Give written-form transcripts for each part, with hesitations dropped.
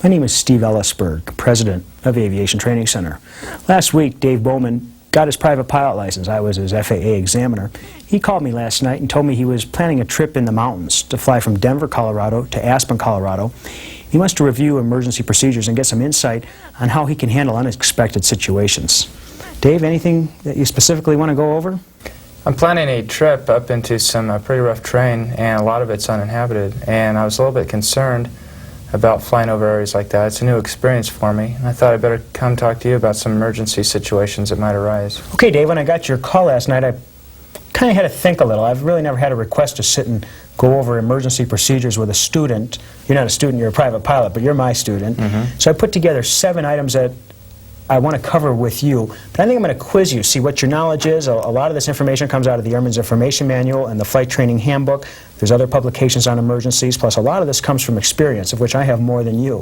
My name is Steve Ellisberg, President of Aviation Training Center. Last week, Dave Bowman got his private pilot license. I was his FAA examiner. He called me last night and told me he was planning a trip in the mountains to fly from Denver, Colorado to Aspen, Colorado. He wants to review emergency procedures and get some insight on how he can handle unexpected situations. Dave, anything that you specifically want to go over? I'm planning a trip up into some pretty rough terrain, and a lot of it's uninhabited, and I was a little bit concerned about flying over areas like that. It's a new experience for me, and I thought I'd better come talk to you about some emergency situations that might arise. Okay, Dave, when I got your call last night, I kind of had to think a little. I've really never had a request to sit and go over emergency procedures with a student. You're not a student, you're a private pilot, but you're my student. So I put together 7 items that I want to cover with you, but I think I'm going to quiz you, see what your knowledge is. A lot of this information comes out of the Airman's Information Manual and the Flight Training Handbook. There's other publications on emergencies, plus a lot of this comes from experience, of which I have more than you,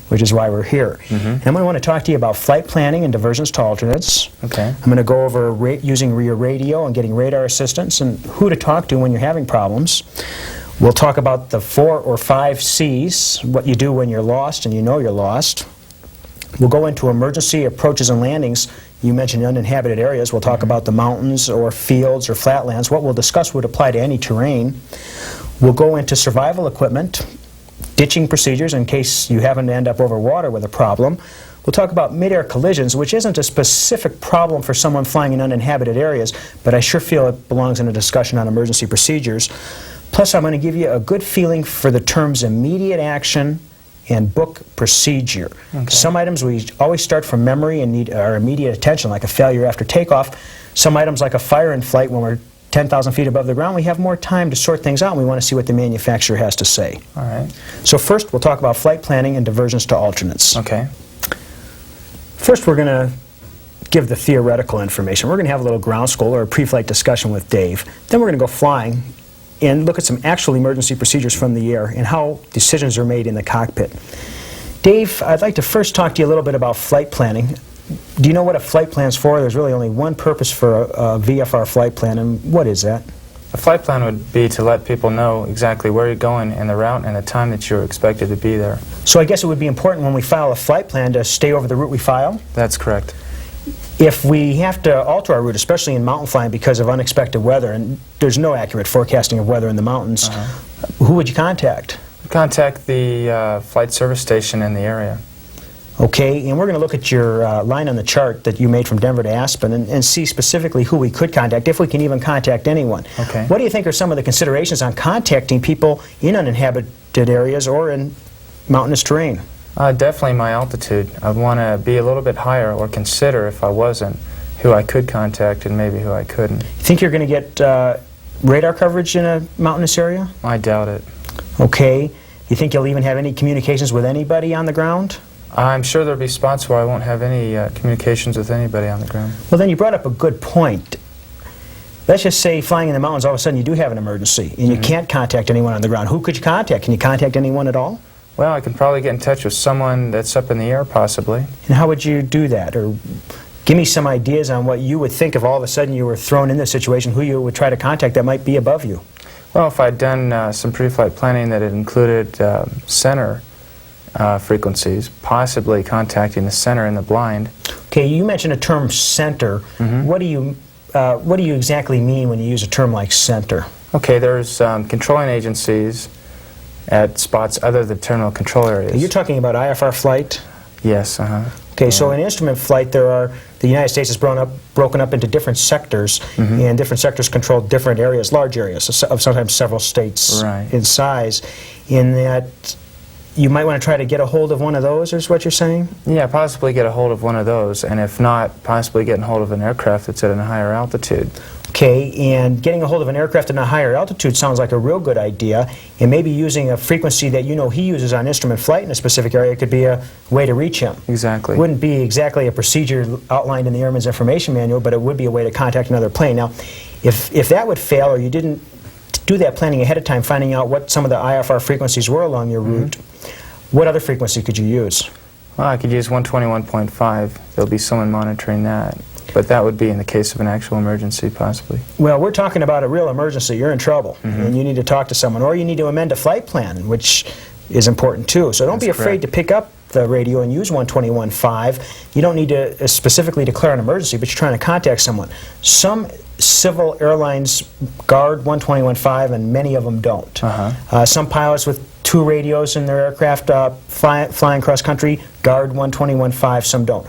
which is why we're here. And I'm going to want to talk to you about flight planning and diversions to alternates. Okay. I'm going to go over using your radio and getting radar assistance and who to talk to when you're having problems. We'll talk about the 4 or 5 C's, what you do when you're lost and you know you're lost. We'll go into emergency approaches and landings. You mentioned uninhabited areas. We'll talk about the mountains or fields or flatlands. What we'll discuss would apply to any terrain. We'll go into survival equipment, ditching procedures in case you happen to end up over water with a problem. We'll talk about mid-air collisions, which isn't a specific problem for someone flying in uninhabited areas, but I sure feel it belongs in a discussion on emergency procedures. Plus, I'm going to give you a good feeling for the terms immediate action and book procedure. Okay. Some items we always start from memory and need our immediate attention, like a failure after takeoff. Some items, like a fire in flight, when we're 10,000 feet above the ground, we have more time to sort things out, and we want to see what the manufacturer has to say. All right. So first, we'll talk about flight planning and diversions to alternates. Okay. First, we're going to give the theoretical information. We're going to have a little ground school or a pre-flight discussion with Dave. Then we're going to go flying and look at some actual emergency procedures from the air and how decisions are made in the cockpit. Dave, I'd like to first talk to you a little bit about flight planning. Do you know what a flight plan's for? There's really only one purpose for a VFR flight plan, and what is that? A flight plan would be to let people know exactly where you're going and the route and the time that you're expected to be there. So I guess it would be important when we file a flight plan to stay over the route we file? That's correct. If we have to alter our route, especially in mountain flying because of unexpected weather, and there's no accurate forecasting of weather in the mountains, who would you contact? Contact the flight service station in the area. Okay, and we're going to look at your line on the chart that you made from Denver to Aspen and see specifically who we could contact, if we can even contact anyone. Okay. What do you think are some of the considerations on contacting people in uninhabited areas or in mountainous terrain? Definitely my altitude. I'd want to be a little bit higher, or consider, if I wasn't, who I could contact and maybe who I couldn't. You think you're going to get radar coverage in a mountainous area? I doubt it. Okay. You think you'll even have any communications with anybody on the ground? I'm sure there'll be spots where I won't have any communications with anybody on the ground. Well, then you brought up a good point. Let's just say flying in the mountains, all of a sudden you do have an emergency, and you can't contact anyone on the ground. Who could you contact? Can you contact anyone at all? Well, I can probably get in touch with someone that's up in the air, possibly. And how would you do that? Or give me some ideas on what you would think if all of a sudden you were thrown in this situation, who you would try to contact that might be above you. Well, if I'd done some pre-flight planning that had included center frequencies, possibly contacting the center in the blind. Okay, you mentioned a term center. What do you exactly mean when you use a term like center? Okay, there's controlling agencies at spots other than terminal control areas. Okay, you're talking about IFR flight? Yes, Okay, so in instrument flight, the United States is broken up into different sectors, and different sectors control different areas, large areas, of sometimes several states in size. In that, you might want to try to get a hold of one of those, is what you're saying? Yeah, possibly get a hold of one of those, and if not, possibly getting a hold of an aircraft that's at a higher altitude. Okay, and getting a hold of an aircraft at a higher altitude sounds like a real good idea, and maybe using a frequency that you know he uses on instrument flight in a specific area could be a way to reach him. Exactly. It wouldn't be exactly a procedure outlined in the Airman's Information Manual, but it would be a way to contact another plane. Now, if that would fail, or you didn't do that planning ahead of time, finding out what some of the IFR frequencies were along your route, what other frequency could you use? Well, I could use 121.5. There'll be someone monitoring that. But that would be in the case of an actual emergency, possibly. Well, we're talking about a real emergency. You're in trouble, and you need to talk to someone. Or you need to amend a flight plan, which is important too. So don't be That's afraid correct. to pick up the radio and use 121.5. You don't need to specifically declare an emergency, but you're trying to contact someone. Some civil airlines guard 121.5 and many of them don't. Some pilots with 2 radios in their aircraft flying cross country guard 121.5, some don't.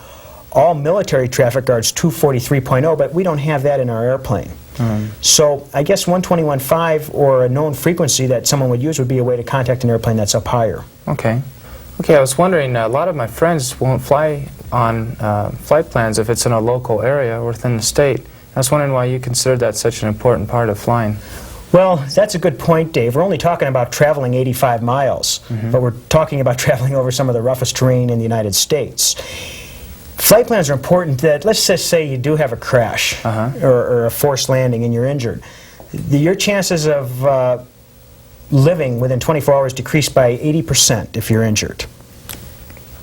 All military traffic guards 243.0, but we don't have that in our airplane. So I guess 121.5 or a known frequency that someone would use would be a way to contact an airplane that's up higher. Okay. Okay, I was wondering, a lot of my friends won't fly on flight plans if it's in a local area or within the state. I was wondering why you considered that such an important part of flying. Well, that's a good point, Dave. We're only talking about traveling 85 miles, but we're talking about traveling over some of the roughest terrain in the United States. Flight plans are important that, let's just say you do have a crash or a forced landing and you're injured. Your chances of living within 24 hours decrease by 80% if you're injured.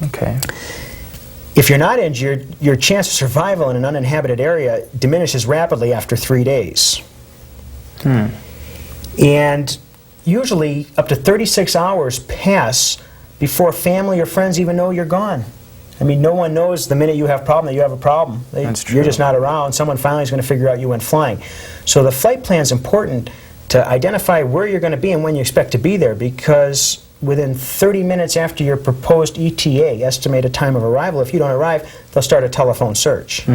Okay. If you're not injured, your chance of survival in an uninhabited area diminishes rapidly after 3 days. And usually up to 36 hours pass before family or friends even know you're gone. I mean, no one knows the minute you have a problem that you have a problem. That's true. You're just not around. Someone finally is going to figure out you went flying. So the flight plan is important to identify where you're going to be and when you expect to be there, because within 30 minutes after your proposed ETA, estimated time of arrival, if you don't arrive, they'll start a telephone search.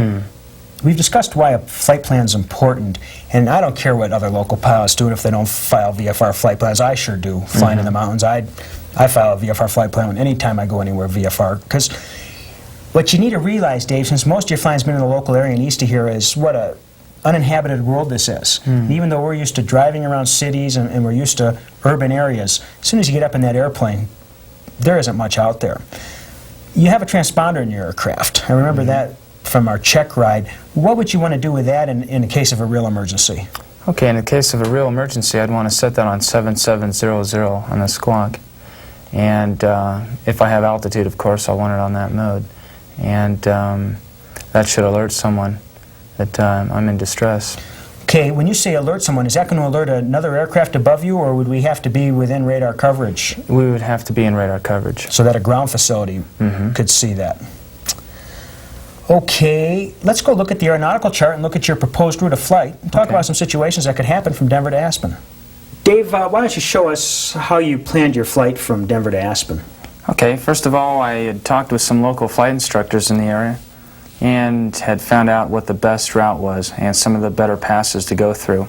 We've discussed why a flight plan is important, and I don't care what other local pilots do if they don't file VFR flight plans. I sure do. Flying in the mountains, I file a VFR flight plan anytime I go anywhere VFR, because what you need to realize, Dave, since most of your flying's been in the local area and east of here, is what a uninhabited world this is. Even though we're used to driving around cities and we're used to urban areas, as soon as you get up in that airplane, there isn't much out there. You have a transponder in your aircraft. I remember that from our check ride. What would you want to do with that in the case of a real emergency? Okay, in the case of a real emergency, I'd want to set that on 7700 on the squawk. And if I have altitude, of course, I'll want it on that mode. And that should alert someone that I'm in distress. Okay, when you say alert someone, is that going to alert another aircraft above you, or would we have to be within radar coverage? We would have to be in radar coverage. So that a ground facility could see that. Okay, let's go look at the aeronautical chart and look at your proposed route of flight and talk about some situations that could happen from Denver to Aspen. Dave, why don't you show us how you planned your flight from Denver to Aspen? Okay, first of all, I had talked with some local flight instructors in the area and had found out what the best route was and some of the better passes to go through.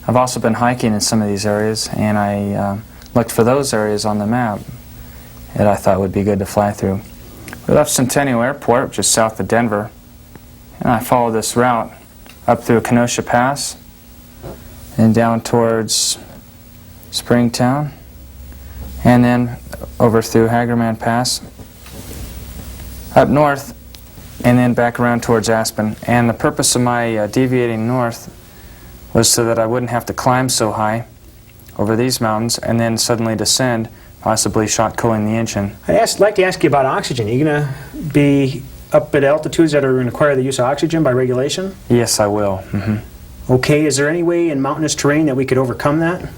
I've also been hiking in some of these areas, and I looked for those areas on the map that I thought would be good to fly through. We left Centennial Airport, just south of Denver, and I followed this route up through Kenosha Pass and down towards Springtown, and then over through Hagerman Pass, up north, and then back around towards Aspen. And the purpose of my deviating north was so that I wouldn't have to climb so high over these mountains and then suddenly descend, possibly shot cooling the engine. I'd like to ask you about oxygen. Are you going to be up at altitudes that are going to require the use of oxygen by regulation? Yes, I will. Okay, is there any way in mountainous terrain that we could overcome that?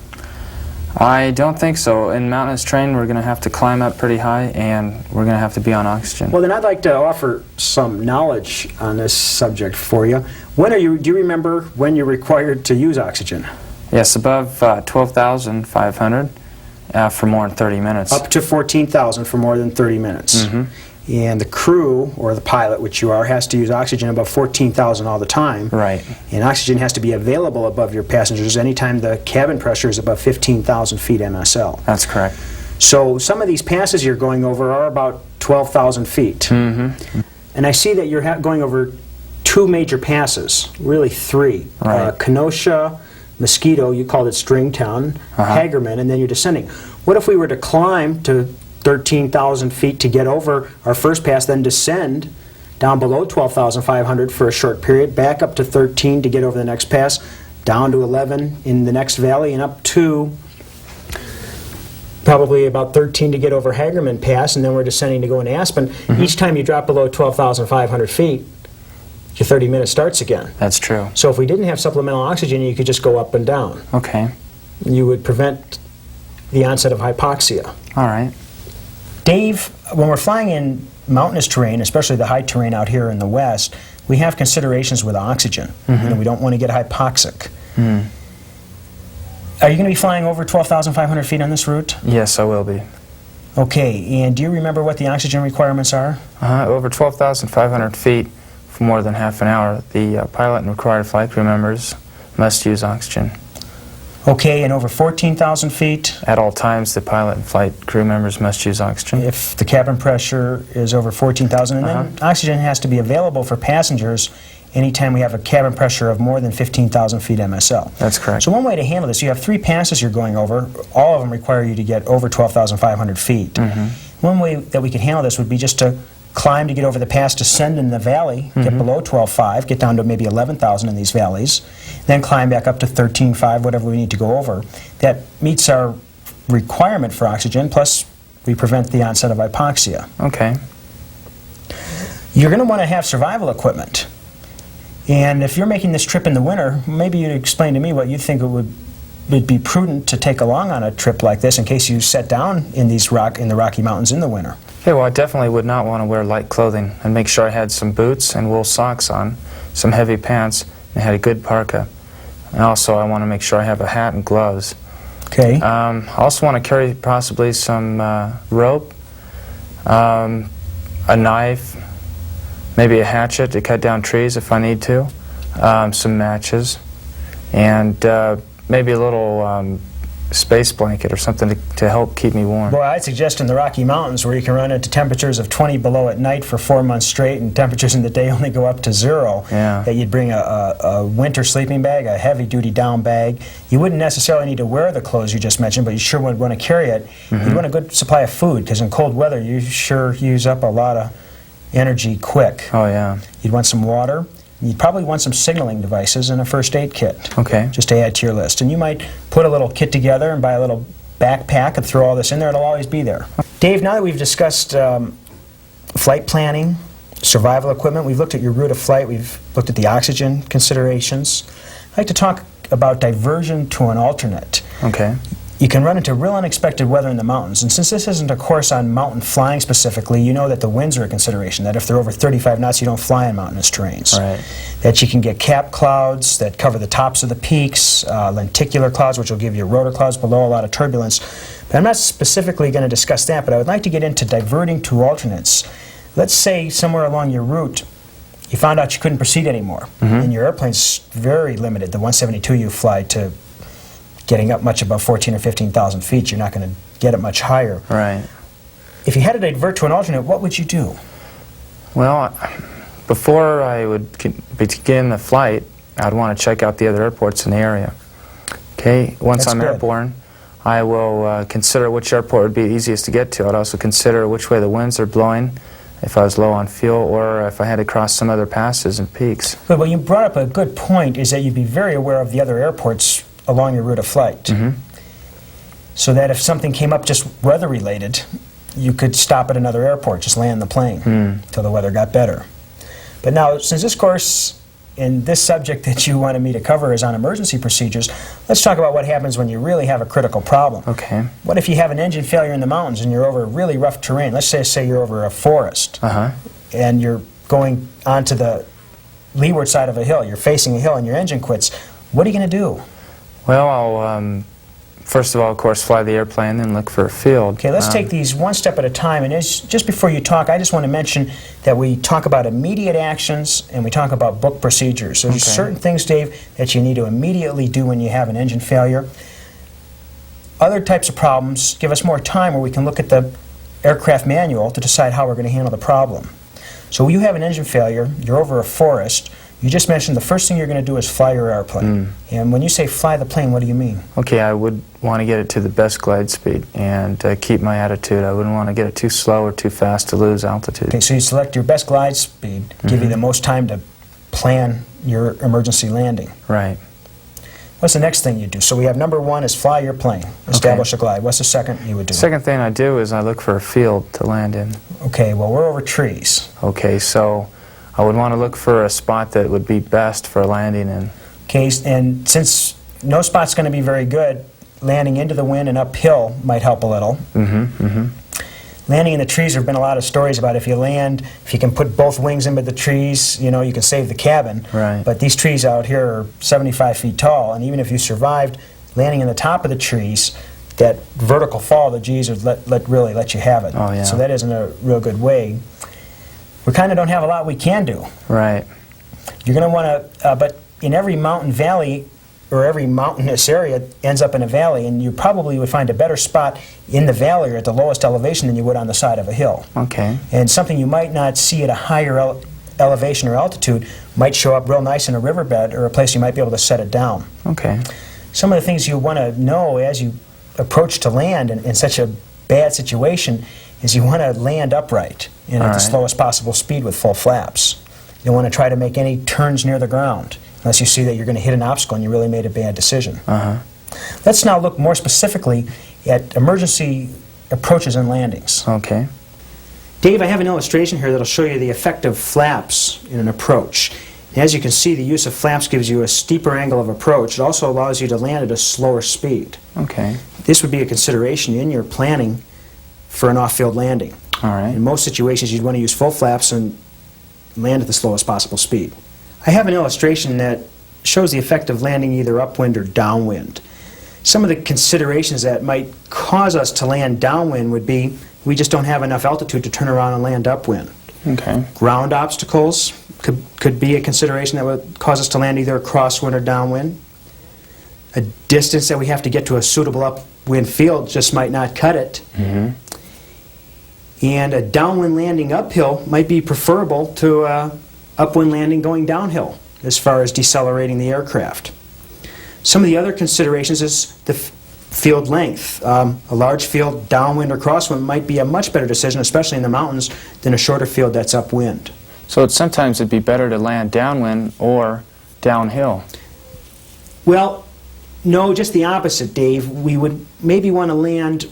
I don't think so. In mountainous terrain, we're going to have to climb up pretty high, and we're going to have to be on oxygen. Well, then I'd like to offer some knowledge on this subject for you. Do you remember when you're required to use oxygen? Yes, above 12,500 for more than 30 minutes. Up to 14,000 for more than 30 minutes. And the crew, or the pilot, which you are, has to use oxygen above 14,000 all the time. Right. And oxygen has to be available above your passengers anytime the cabin pressure is above 15,000 feet MSL. That's correct. So some of these passes you're going over are about 12,000 feet. And I see that you're going over 2 major passes, really 3. Right. Kenosha, Mosquito, you called it Stringtown, Hagerman, and then you're descending. What if we were to climb to 13,000 feet to get over our first pass, then descend down below 12,500 for a short period, back up to 13 to get over the next pass, down to 11 in the next valley, and up to probably about 13 to get over Hagerman Pass, and then we're descending to go into Aspen. Each time you drop below 12,500 feet, your 30 minutes starts again. That's true. So if we didn't have supplemental oxygen, you could just go up and down. Okay. You would prevent the onset of hypoxia. All right. Dave, when we're flying in mountainous terrain, especially the high terrain out here in the west, we have considerations with oxygen. We don't want to get hypoxic. Are you going to be flying over 12,500 feet on this route? Yes, I will be. Okay, and do you remember what the oxygen requirements are? Over 12,500 feet for more than half an hour, the pilot and required flight crew members must use oxygen. Okay, and over 14,000 feet? At all times, the pilot and flight crew members must use oxygen. If the cabin pressure is over 14,000, and then oxygen has to be available for passengers anytime we have a cabin pressure of more than 15,000 feet MSL. That's correct. So one way to handle this, you have 3 passes you're going over. All of them require you to get over 12,500 feet. One way that we could handle this would be just to climb to get over the pass, descend in the valley, get below 12.5, get down to maybe 11,000 in these valleys, then climb back up to 13.5, whatever we need to go over. That meets our requirement for oxygen, plus we prevent the onset of hypoxia. Okay. You're going to want to have survival equipment. And if you're making this trip in the winter, maybe you'd explain to me what you think it would be prudent to take along on a trip like this in case you set down in the Rocky Mountains in the winter. Okay, well, I definitely would not want to wear light clothing, and make sure I had some boots and wool socks on, some heavy pants, and had a good parka. And also, I want to make sure I have a hat and gloves. Okay. I also want to carry possibly some rope, a knife, maybe a hatchet to cut down trees if I need to, some matches, and maybe a little space blanket or something to help keep me warm. Well, I'd suggest in the Rocky Mountains, where you can run into temperatures of 20 below at night for 4 months straight and temperatures in the day only go up to 0, that you'd bring a winter sleeping bag, a heavy-duty down bag. You wouldn't necessarily need to wear the clothes you just mentioned, but you sure would want to carry it. You'd want a good supply of food, because in cold weather you sure use up a lot of energy quick. Oh, yeah. You'd want some water. You'd probably want some signaling devices and a first aid kit. Okay. Just to add to your list. And you might put a little kit together and buy a little backpack and throw all this in there. It'll always be there. Dave, now that we've discussed flight planning, survival equipment, we've looked at your route of flight, we've looked at the oxygen considerations, I'd like to talk about diversion to an alternate. Okay. You can run into real unexpected weather in the mountains, and since this isn't a course on mountain flying specifically, you know that the winds are a consideration, that if they're over 35 knots you don't fly in mountainous terrains. Right. That you can get cap clouds that cover the tops of the peaks, lenticular clouds which will give you rotor clouds below, a lot of turbulence. But I'm not specifically going to discuss that, but I would like to get into diverting to alternates. Let's say somewhere along your route you found out you couldn't proceed anymore, and your airplane's very limited, the 172 you fly, to getting up much above 14 or 15,000 feet. You're not going to get it much higher. Right. If you had to divert to an alternate, what would you do? Well, before I would begin the flight, I'd want to check out the other airports in the area. Okay, once I'm airborne, I will consider which airport would be easiest to get to. I'd also consider which way the winds are blowing, if I was low on fuel, or if I had to cross some other passes and peaks. Good. Well, you brought up a good point, is that you'd be very aware of the other airports along your route of flight. So that if something came up just weather-related, you could stop at another airport, just land the plane until the weather got better. But now, since this course and this subject that you wanted me to cover is on emergency procedures, let's talk about what happens when you really have a critical problem. Okay. What if you have an engine failure in the mountains and you're over really rough terrain? Let's say you're over a forest and you're going onto the leeward side of a hill. You're facing a hill and your engine quits. What are you going to do? Well, I'll first of all, of course, fly the airplane and look for a field. Okay, let's take these one step at a time. And just before you talk, I just want to mention that we talk about immediate actions and we talk about book procedures. So there's certain things, Dave, that you need to immediately do when you have an engine failure. Other types of problems give us more time where we can look at the aircraft manual to decide how we're going to handle the problem. So when you have an engine failure, you're over a forest, you just mentioned the first thing you're going to do is fly your airplane. And when you say fly the plane, what do you mean? Okay, I would want to get it to the best glide speed and keep my attitude. I wouldn't want to get it too slow or too fast to lose altitude. Okay, so you select your best glide speed, give you the most time to plan your emergency landing. Right. What's the next thing you do? So we have number one is fly your plane, establish a glide. What's the second you would do? Second thing I do is I look for a field to land in. Okay, well, we're over trees. Okay, so I would want to look for a spot that would be best for landing in. Okay, and since no spot's going to be very good, landing into the wind and uphill might help a little. Landing in the trees, there have been a lot of stories about if you can put both wings into the trees, you know, you can save the cabin. Right. But these trees out here are 75 feet tall, and even if you survived landing in the top of the trees, that vertical fall, the G's would really let you have it. Oh, yeah. So that isn't a real good way. We kind of don't have a lot we can do. Right. You're going to want to, but in every mountain valley, or every mountainous area ends up in a valley, and you probably would find a better spot in the valley or at the lowest elevation than you would on the side of a hill. Okay. And something you might not see at a higher elevation or altitude might show up real nice in a riverbed or a place you might be able to set it down. Okay. Some of the things you want to know as you approach to land in such a bad situation is you want to land upright and at the slowest possible speed with full flaps. You don't want to try to make any turns near the ground unless you see that you're going to hit an obstacle and you really made a bad decision. Let's now look more specifically at emergency approaches and landings. Okay. Dave, I have an illustration here that will show you the effect of flaps in an approach. As you can see, the use of flaps gives you a steeper angle of approach. It also allows you to land at a slower speed. Okay. This would be a consideration in your planning for an off-field landing. All right. In most situations, you'd want to use full flaps and land at the slowest possible speed. I have an illustration that shows the effect of landing either upwind or downwind. Some of the considerations that might cause us to land downwind would be we just don't have enough altitude to turn around and land upwind. Okay. Ground obstacles could be a consideration that would cause us to land either crosswind or downwind. A distance that we have to get to a suitable upwind field just might not cut it. And a downwind landing uphill might be preferable to upwind landing going downhill as far as decelerating the aircraft. Some of the other considerations is the field length. A large field downwind or crosswind might be a much better decision, especially in the mountains, than a shorter field that's upwind. So sometimes it'd be better to land downwind or downhill. Well, no, just the opposite, Dave. We would maybe want to land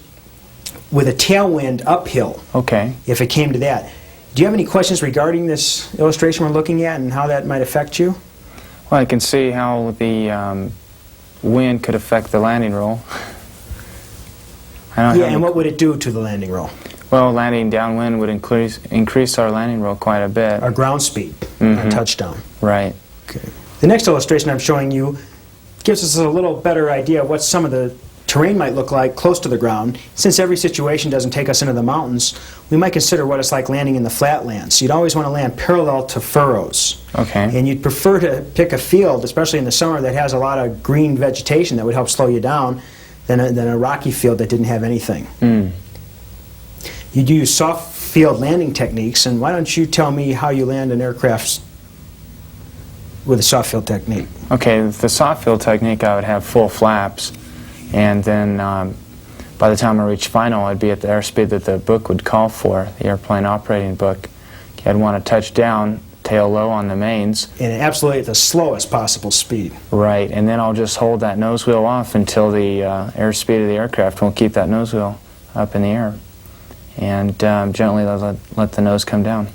with a tailwind uphill. Okay. If it came to that. Do you have any questions regarding this illustration we're looking at and how that might affect you? Well, I can see how the wind could affect the landing roll. And what would it do to the landing roll? Well, landing downwind would increase our landing roll quite a bit. Our ground speed on touchdown. Right. Okay. The next illustration I'm showing you gives us a little better idea of what some of the terrain might look like close to the ground. Since every situation doesn't take us into the mountains, we might consider what it's like landing in the flatlands. You'd always want to land parallel to furrows. Okay. And you'd prefer to pick a field, especially in the summer, that has a lot of green vegetation that would help slow you down than a rocky field that didn't have anything. You'd use soft field landing techniques, and why don't you tell me how you land an aircraft with a soft field technique? Okay, with the soft field technique, I would have full flaps, and then by the time I reach final, I'd be at the airspeed that the book would call for, the airplane operating book. I'd want to touch down, tail low on the mains. And absolutely at the slowest possible speed. Right, and then I'll just hold that nose wheel off until the airspeed of the aircraft won't keep that nose wheel up in the air. And gently let the nose come down.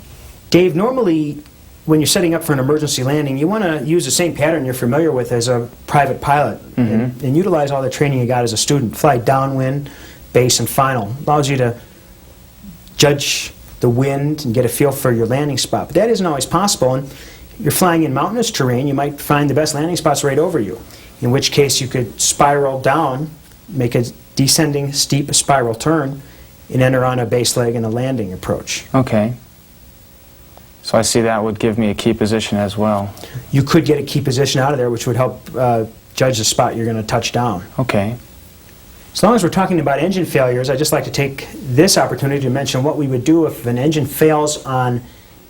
Dave, normally when you're setting up for an emergency landing, you want to use the same pattern you're familiar with as a private pilot and utilize all the training you got as a student. Fly downwind, base, and final. Allows you to judge the wind and get a feel for your landing spot. But that isn't always possible. And you're flying in mountainous terrain, you might find the best landing spots right over you, in which case you could spiral down, make a descending steep spiral turn, and enter on a base leg and a landing approach. Okay. So I see that would give me a key position as well. You could get a key position out of there, which would help judge the spot you're going to touch down. Okay. As long as we're talking about engine failures, I'd just like to take this opportunity to mention what we would do if an engine fails on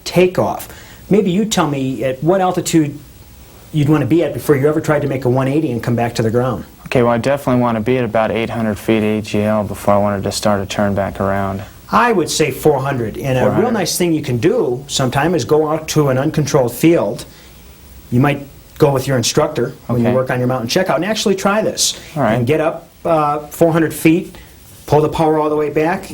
takeoff. Maybe you tell me at what altitude you'd want to be at before you ever tried to make a 180 and come back to the ground. Okay, well I definitely want to be at about 800 feet AGL before I wanted to start a turn back around. I would say 400. And 400. A real nice thing you can do sometime is go out to an uncontrolled field. You might go with your instructor when you work on your mountain checkout and actually try this. All right. And get up 400 feet, pull the power all the way back,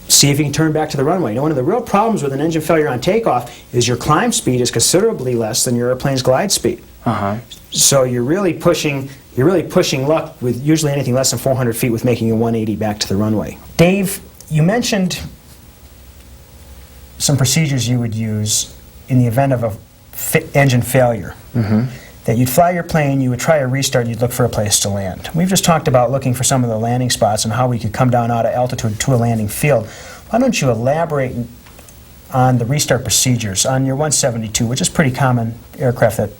see if you can turn back to the runway. Now, one of the real problems with an engine failure on takeoff is your climb speed is considerably less than your airplane's glide speed. So you're really pushing luck with usually anything less than 400 feet with making a 180 back to the runway. Dave, you mentioned some procedures you would use in the event of a engine failure. That you'd fly your plane, you would try a restart, you'd look for a place to land. We've just talked about looking for some of the landing spots and how we could come down out of altitude to a landing field. Why don't you elaborate on the restart procedures on your 172, which is pretty common aircraft that...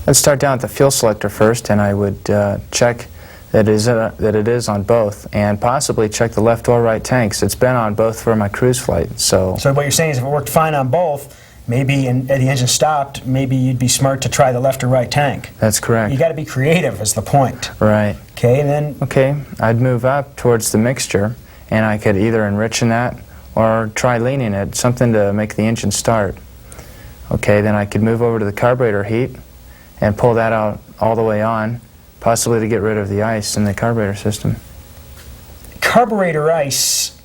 Let's start down at the fuel selector first, and I would check that it is on both, and possibly check the left or right tanks. It's been on both for my cruise flight, so... So what you're saying is if it worked fine on both, maybe the engine stopped, maybe you'd be smart to try the left or right tank. That's correct. You got to be creative is the point. Right. Okay, and then... Okay, I'd move up towards the mixture, and I could either enrich in that or try leaning it, something to make the engine start. Okay, then I could move over to the carburetor heat and pull that out all the way on, possibly to get rid of the ice in the carburetor system. Carburetor ice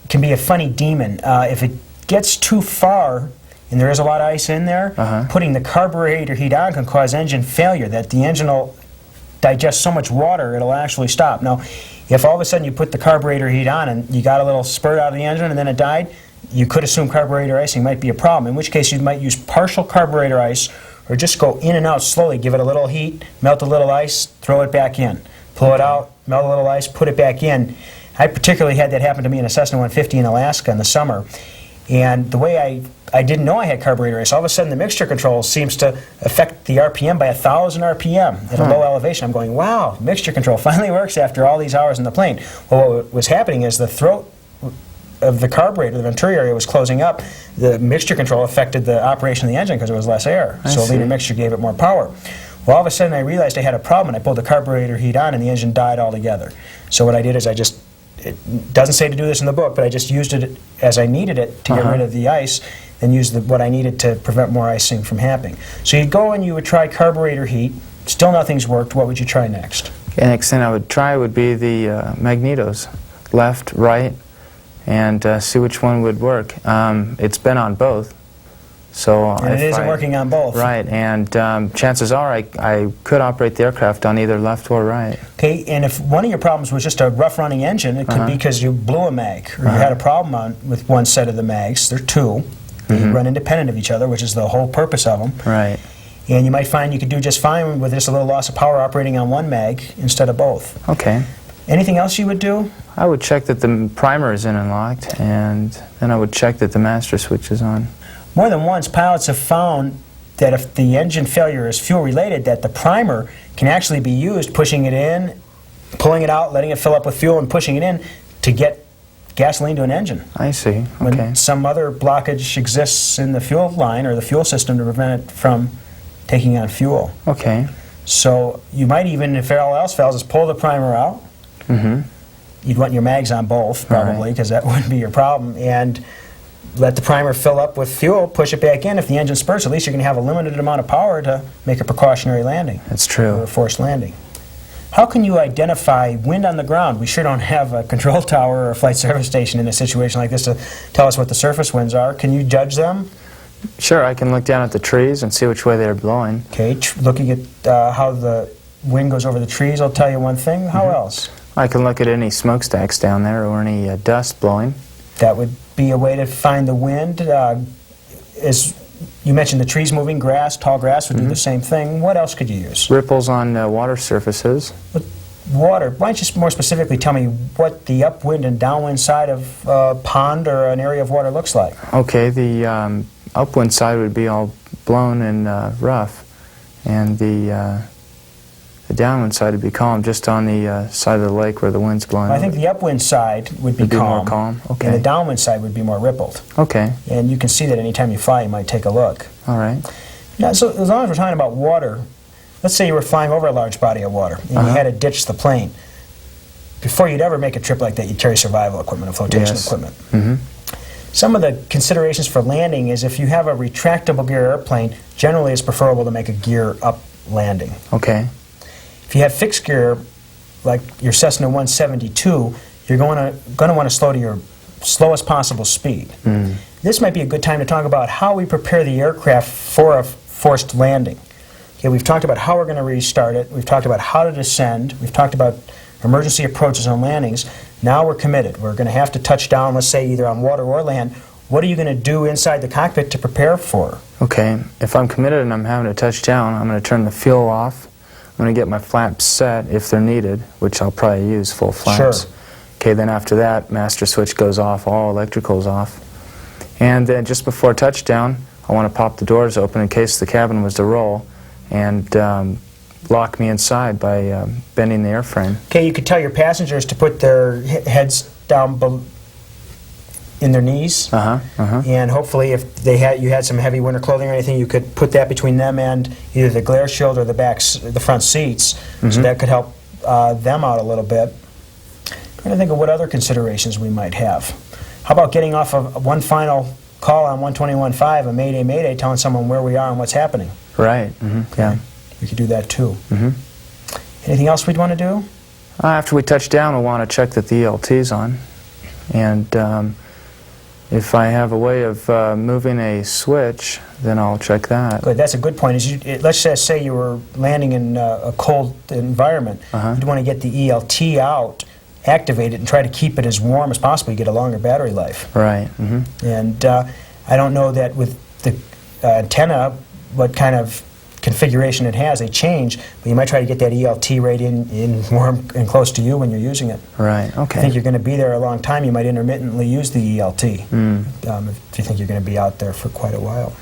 can be a funny demon. If it gets too far and there is a lot of ice in there, putting the carburetor heat on can cause engine failure, that the engine will digest so much water it'll actually stop. Now, if all of a sudden you put the carburetor heat on and you got a little spurt out of the engine and then it died, you could assume carburetor icing might be a problem, in which case you might use partial carburetor ice or just go in and out slowly, give it a little heat, melt a little ice, throw it back in. Pull it out, melt a little ice, put it back in. I particularly had that happen to me in a Cessna 150 in Alaska in the summer. And the way I didn't know I had carburetor ice, all of a sudden the mixture control seems to affect the RPM by 1,000 RPM at a low elevation. I'm going, wow, mixture control finally works after all these hours in the plane. Well, what was happening is the throat of the carburetor, the venturi area, was closing up. The mixture control affected the operation of the engine because there was less air. So a leaner mixture gave it more power. Well, all of a sudden I realized I had a problem, and I pulled the carburetor heat on and the engine died altogether. So what I did is it doesn't say to do this in the book, but I just used it as I needed it to get rid of the ice, and used what I needed to prevent more icing from happening. So you'd go and you would try carburetor heat. Still nothing's worked. What would you try next? The next thing I would try would be the magnetos, left, right, and see which one would work. It's been on both. So and it isn't working on both. Right, and chances are I could operate the aircraft on either left or right. Okay, and if one of your problems was just a rough-running engine, it could be because you blew a mag, or you had a problem with one set of the mags. There are two. They run independent of each other, which is the whole purpose of them. Right. And you might find you could do just fine with just a little loss of power operating on one mag instead of both. Okay. Anything else you would do? I would check that the primer is in and locked, and then I would check that the master switch is on. More than once, pilots have found that if the engine failure is fuel-related, that the primer can actually be used, pushing it in, pulling it out, letting it fill up with fuel, and pushing it in to get gasoline to an engine. I see. Okay. When some other blockage exists in the fuel line or the fuel system to prevent it from taking on fuel. Okay. So you might even, if all else fails, just pull the primer out. You'd want your mags on both, probably, because that wouldn't be your problem. And let the primer fill up with fuel, push it back in. If the engine spurts, at least you're going to have a limited amount of power to make a precautionary landing. That's true. Or a forced landing. How can you identify wind on the ground? We sure don't have a control tower or a flight service station in a situation like this to tell us what the surface winds are. Can you judge them? Sure, I can look down at the trees and see which way they're blowing. Okay, looking at how the wind goes over the trees will tell you one thing. How else? I can look at any smokestacks down there or any dust blowing. That would be a way to find the wind. As you mentioned, the trees moving, grass, tall grass would do the same thing. What else could you use? Ripples on water surfaces. Water. Why don't you more specifically tell me what the upwind and downwind side of a pond or an area of water looks like? Okay, the upwind side would be all blown and rough, and the downwind side would be calm, just on the side of the lake where the wind's blowing. I think the upwind side would be calm. More calm. Okay. And the downwind side would be more rippled. Okay. And you can see that anytime you fly, you might take a look. All right. Yeah, so as long as we're talking about water, let's say you were flying over a large body of water and you had to ditch the plane. Before you'd ever make a trip like that, you'd carry survival equipment and flotation equipment. Some of the considerations for landing is if you have a retractable gear airplane, generally it's preferable to make a gear up landing. Okay. If you have fixed gear, like your Cessna 172, you're going to want to slow to your slowest possible speed. This might be a good time to talk about how we prepare the aircraft for a forced landing. Okay, we've talked about how we're going to restart it. We've talked about how to descend. We've talked about emergency approaches on landings. Now we're committed. We're going to have to touch down, let's say, either on water or land. What are you going to do inside the cockpit to prepare for? Okay, if I'm committed and I'm having to touch down, I'm going to turn the fuel off. I'm going to get my flaps set if they're needed, which I'll probably use full flaps. Sure. Okay, then after that, master switch goes off, all electrical's off. And then just before touchdown, I want to pop the doors open in case the cabin was to roll and lock me inside by bending the airframe. Okay, you could tell your passengers to put their heads down in their knees. And hopefully if you had some heavy winter clothing or anything, you could put that between them and either the glare shield or the front seats. So that could help them out a little bit. I'm trying to think of what other considerations we might have. How about getting off of one final call on 121.5, a Mayday, Mayday, telling someone where we are and what's happening? Right, yeah. We could do that too. Anything else we'd want to do? After we touch down, we'll want to check that the ELT's on. And if I have a way of moving a switch, then I'll check that. Good, that's a good point. Let's just say you were landing in a cold environment. You'd want to get the ELT out, activate it, and try to keep it as warm as possible. You get a longer battery life. Right. And I don't know that with the antenna, what kind of configuration it has. They change, but you might try to get that ELT right in warm and close to you when you're using it. Right, okay. If you think you're going to be there a long time, you might intermittently use the ELT if you think you're going to be out there for quite a while.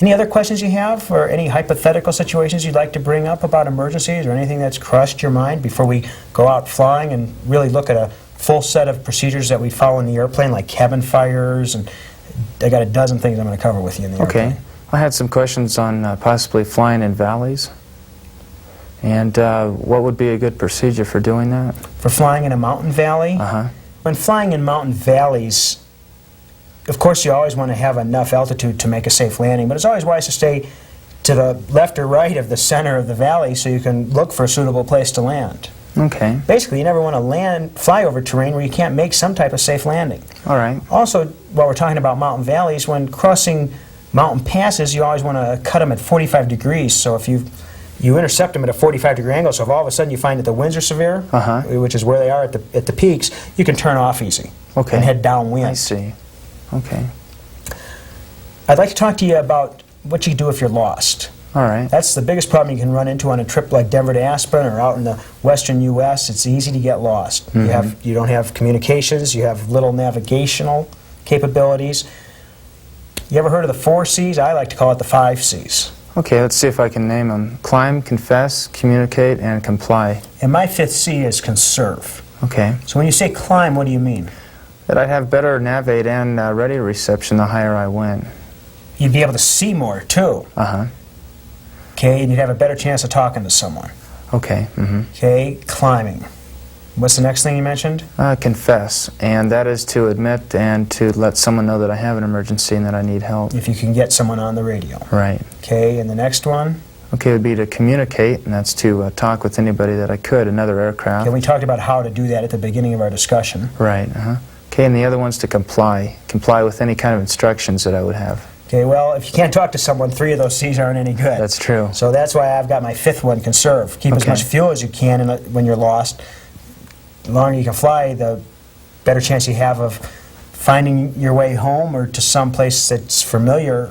Any other questions you have, or any hypothetical situations you'd like to bring up about emergencies, or anything that's crossed your mind before we go out flying and really look at a full set of procedures that we follow in the airplane, like cabin fires, and I got a dozen things I'm going to cover with you in the airplane. Okay. I had some questions on possibly flying in valleys. And what would be a good procedure for doing that? For flying in a mountain valley? When flying in mountain valleys, of course you always want to have enough altitude to make a safe landing, but it's always wise to stay to the left or right of the center of the valley so you can look for a suitable place to land. Okay. Basically, you never want to fly over terrain where you can't make some type of safe landing. All right. Also, while we're talking about mountain valleys, when crossing mountain passes, you always want to cut them at 45 degrees. So if you intercept them at a 45-degree angle, so if all of a sudden you find that the winds are severe, which is where they are at the peaks, you can turn off easy and head downwind. I see. Okay. I'd like to talk to you about what you do if you're lost. All right. That's the biggest problem you can run into on a trip like Denver to Aspen or out in the western U.S. It's easy to get lost. You don't have communications, you have little navigational capabilities. You ever heard of the 4 C's? I like to call it the 5 C's. Okay, let's see if I can name them. Climb, confess, communicate, and comply. And my 5th C is conserve. Okay. So when you say climb, what do you mean? That I'd have better navigate and radio reception the higher I went. You'd be able to see more, too. Okay, and you'd have a better chance of talking to someone. Okay. Okay, climbing. What's the next thing you mentioned? Confess, and that is to admit and to let someone know that I have an emergency and that I need help. If you can get someone on the radio. Right. Okay, and the next one? Okay, it would be to communicate, and that's to talk with anybody that I could, another aircraft. Okay, we talked about how to do that at the beginning of our discussion. Right, Okay, and the other one's to comply. Comply with any kind of instructions that I would have. Okay, well, if you can't talk to someone, 3 of those C's aren't any good. That's true. So that's why I've got my 5th one, conserve. Keep as much fuel as you can when you're lost. The longer you can fly, the better chance you have of finding your way home or to some place that's familiar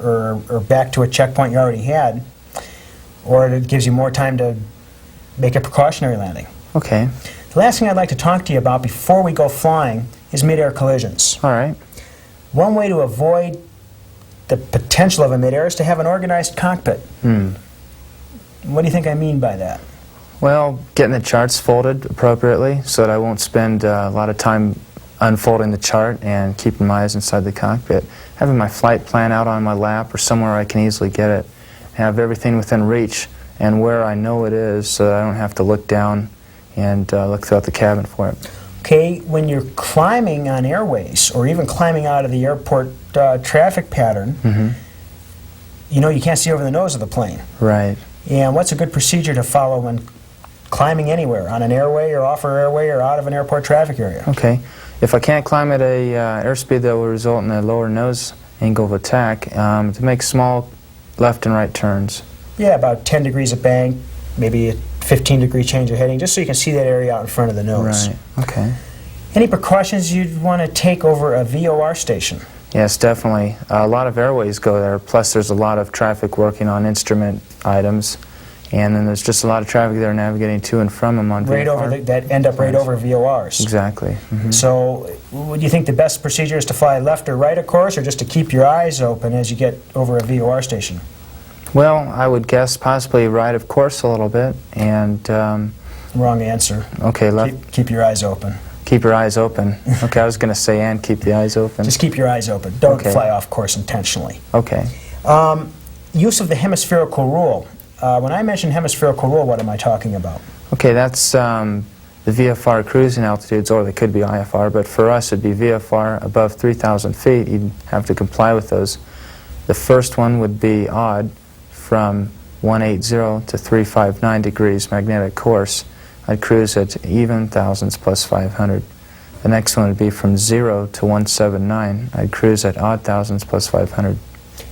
or back to a checkpoint you already had. Or it gives you more time to make a precautionary landing. Okay. The last thing I'd like to talk to you about before we go flying is mid-air collisions. All right. One way to avoid the potential of a mid-air is to have an organized cockpit. What do you think I mean by that? Well, getting the charts folded appropriately so that I won't spend a lot of time unfolding the chart and keeping my eyes inside the cockpit. Having my flight plan out on my lap or somewhere I can easily get it. Have everything within reach and where I know it is so that I don't have to look down and look throughout the cabin for it. Okay, when you're climbing on airways or even climbing out of the airport traffic pattern, you know you can't see over the nose of the plane. Right. And what's a good procedure to follow when climbing anywhere, on an airway or off an airway or out of an airport traffic area? Okay. If I can't climb at a airspeed that will result in a lower nose angle of attack, to make small left and right turns. Yeah, about 10 degrees of bank, maybe a 15-degree change of heading, just so you can see that area out in front of the nose. Right. Okay. Any precautions you'd want to take over a VOR station? Yes, definitely. A lot of airways go there, plus there's a lot of traffic working on instrument items, and then there's just a lot of traffic there navigating to and from them on Right VFR. over that end up right over VORs. Exactly. So, would you think the best procedure is to fly left or right, of course, or just to keep your eyes open as you get over a VOR station? Well, I would guess possibly right of course a little bit, and Wrong answer. okay, left. Keep your eyes open. Keep your eyes open. Okay, I was going to say and keep the eyes open. Just keep your eyes open. Don't Okay. fly off course intentionally. Okay. Use of the hemispherical rule. When I mention hemispherical rule, what am I talking about? Okay, that's the VFR cruising altitudes, or they could be IFR, but for us it'd be VFR above 3,000 feet. You'd have to comply with those. The first one would be odd, from 180 to 359 degrees magnetic course. I'd cruise at even thousands plus 500. The next one would be from 0 to 179. I'd cruise at odd thousands plus 500.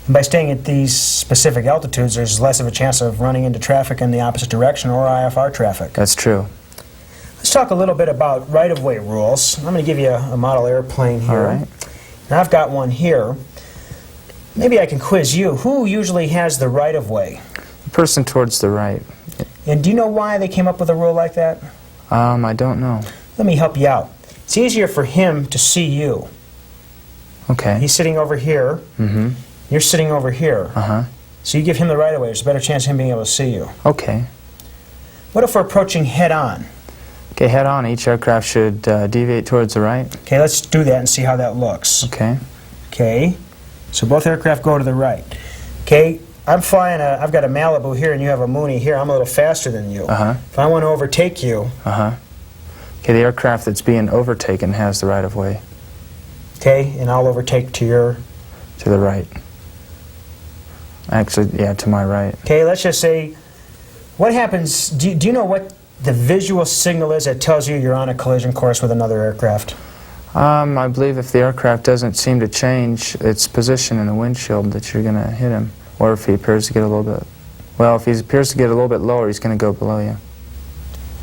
And by staying at these specific altitudes, there's less of a chance of running into traffic in the opposite direction or IFR traffic. That's true. Let's talk a little bit about right-of-way rules. I'm going to give you a model airplane here. All right. And I've got one here. Maybe I can quiz you. Who usually has the right-of-way? The person towards the right. And do you know why they came up with a rule like that? I don't know. Let me help you out. It's easier for him to see you. Okay. He's sitting over here. Mm-hmm. You're sitting over here. Uh-huh. So you give him the right-of-way. There's a better chance of him being able to see you. Okay. What if we're approaching head-on? Okay, head on. Each aircraft should deviate towards the right. Okay, let's do that and see how that looks. Okay. Okay, so both aircraft go to the right. Okay, I'm flying I've got a Malibu here and you have a Mooney here. I'm a little faster than you. Uh-huh. If I want to overtake you, Uh-huh. Okay, the aircraft that's being overtaken has the right of way okay, and I'll overtake to your... to the right. Actually, yeah, to my right. Okay, let's just say, what happens, do you know what the visual signal is that tells you you're on a collision course with another aircraft? I believe if the aircraft doesn't seem to change its position in the windshield that you're going to hit him. Or if he appears to get a little bit... Well, if he appears to get a little bit lower, he's going to go below you.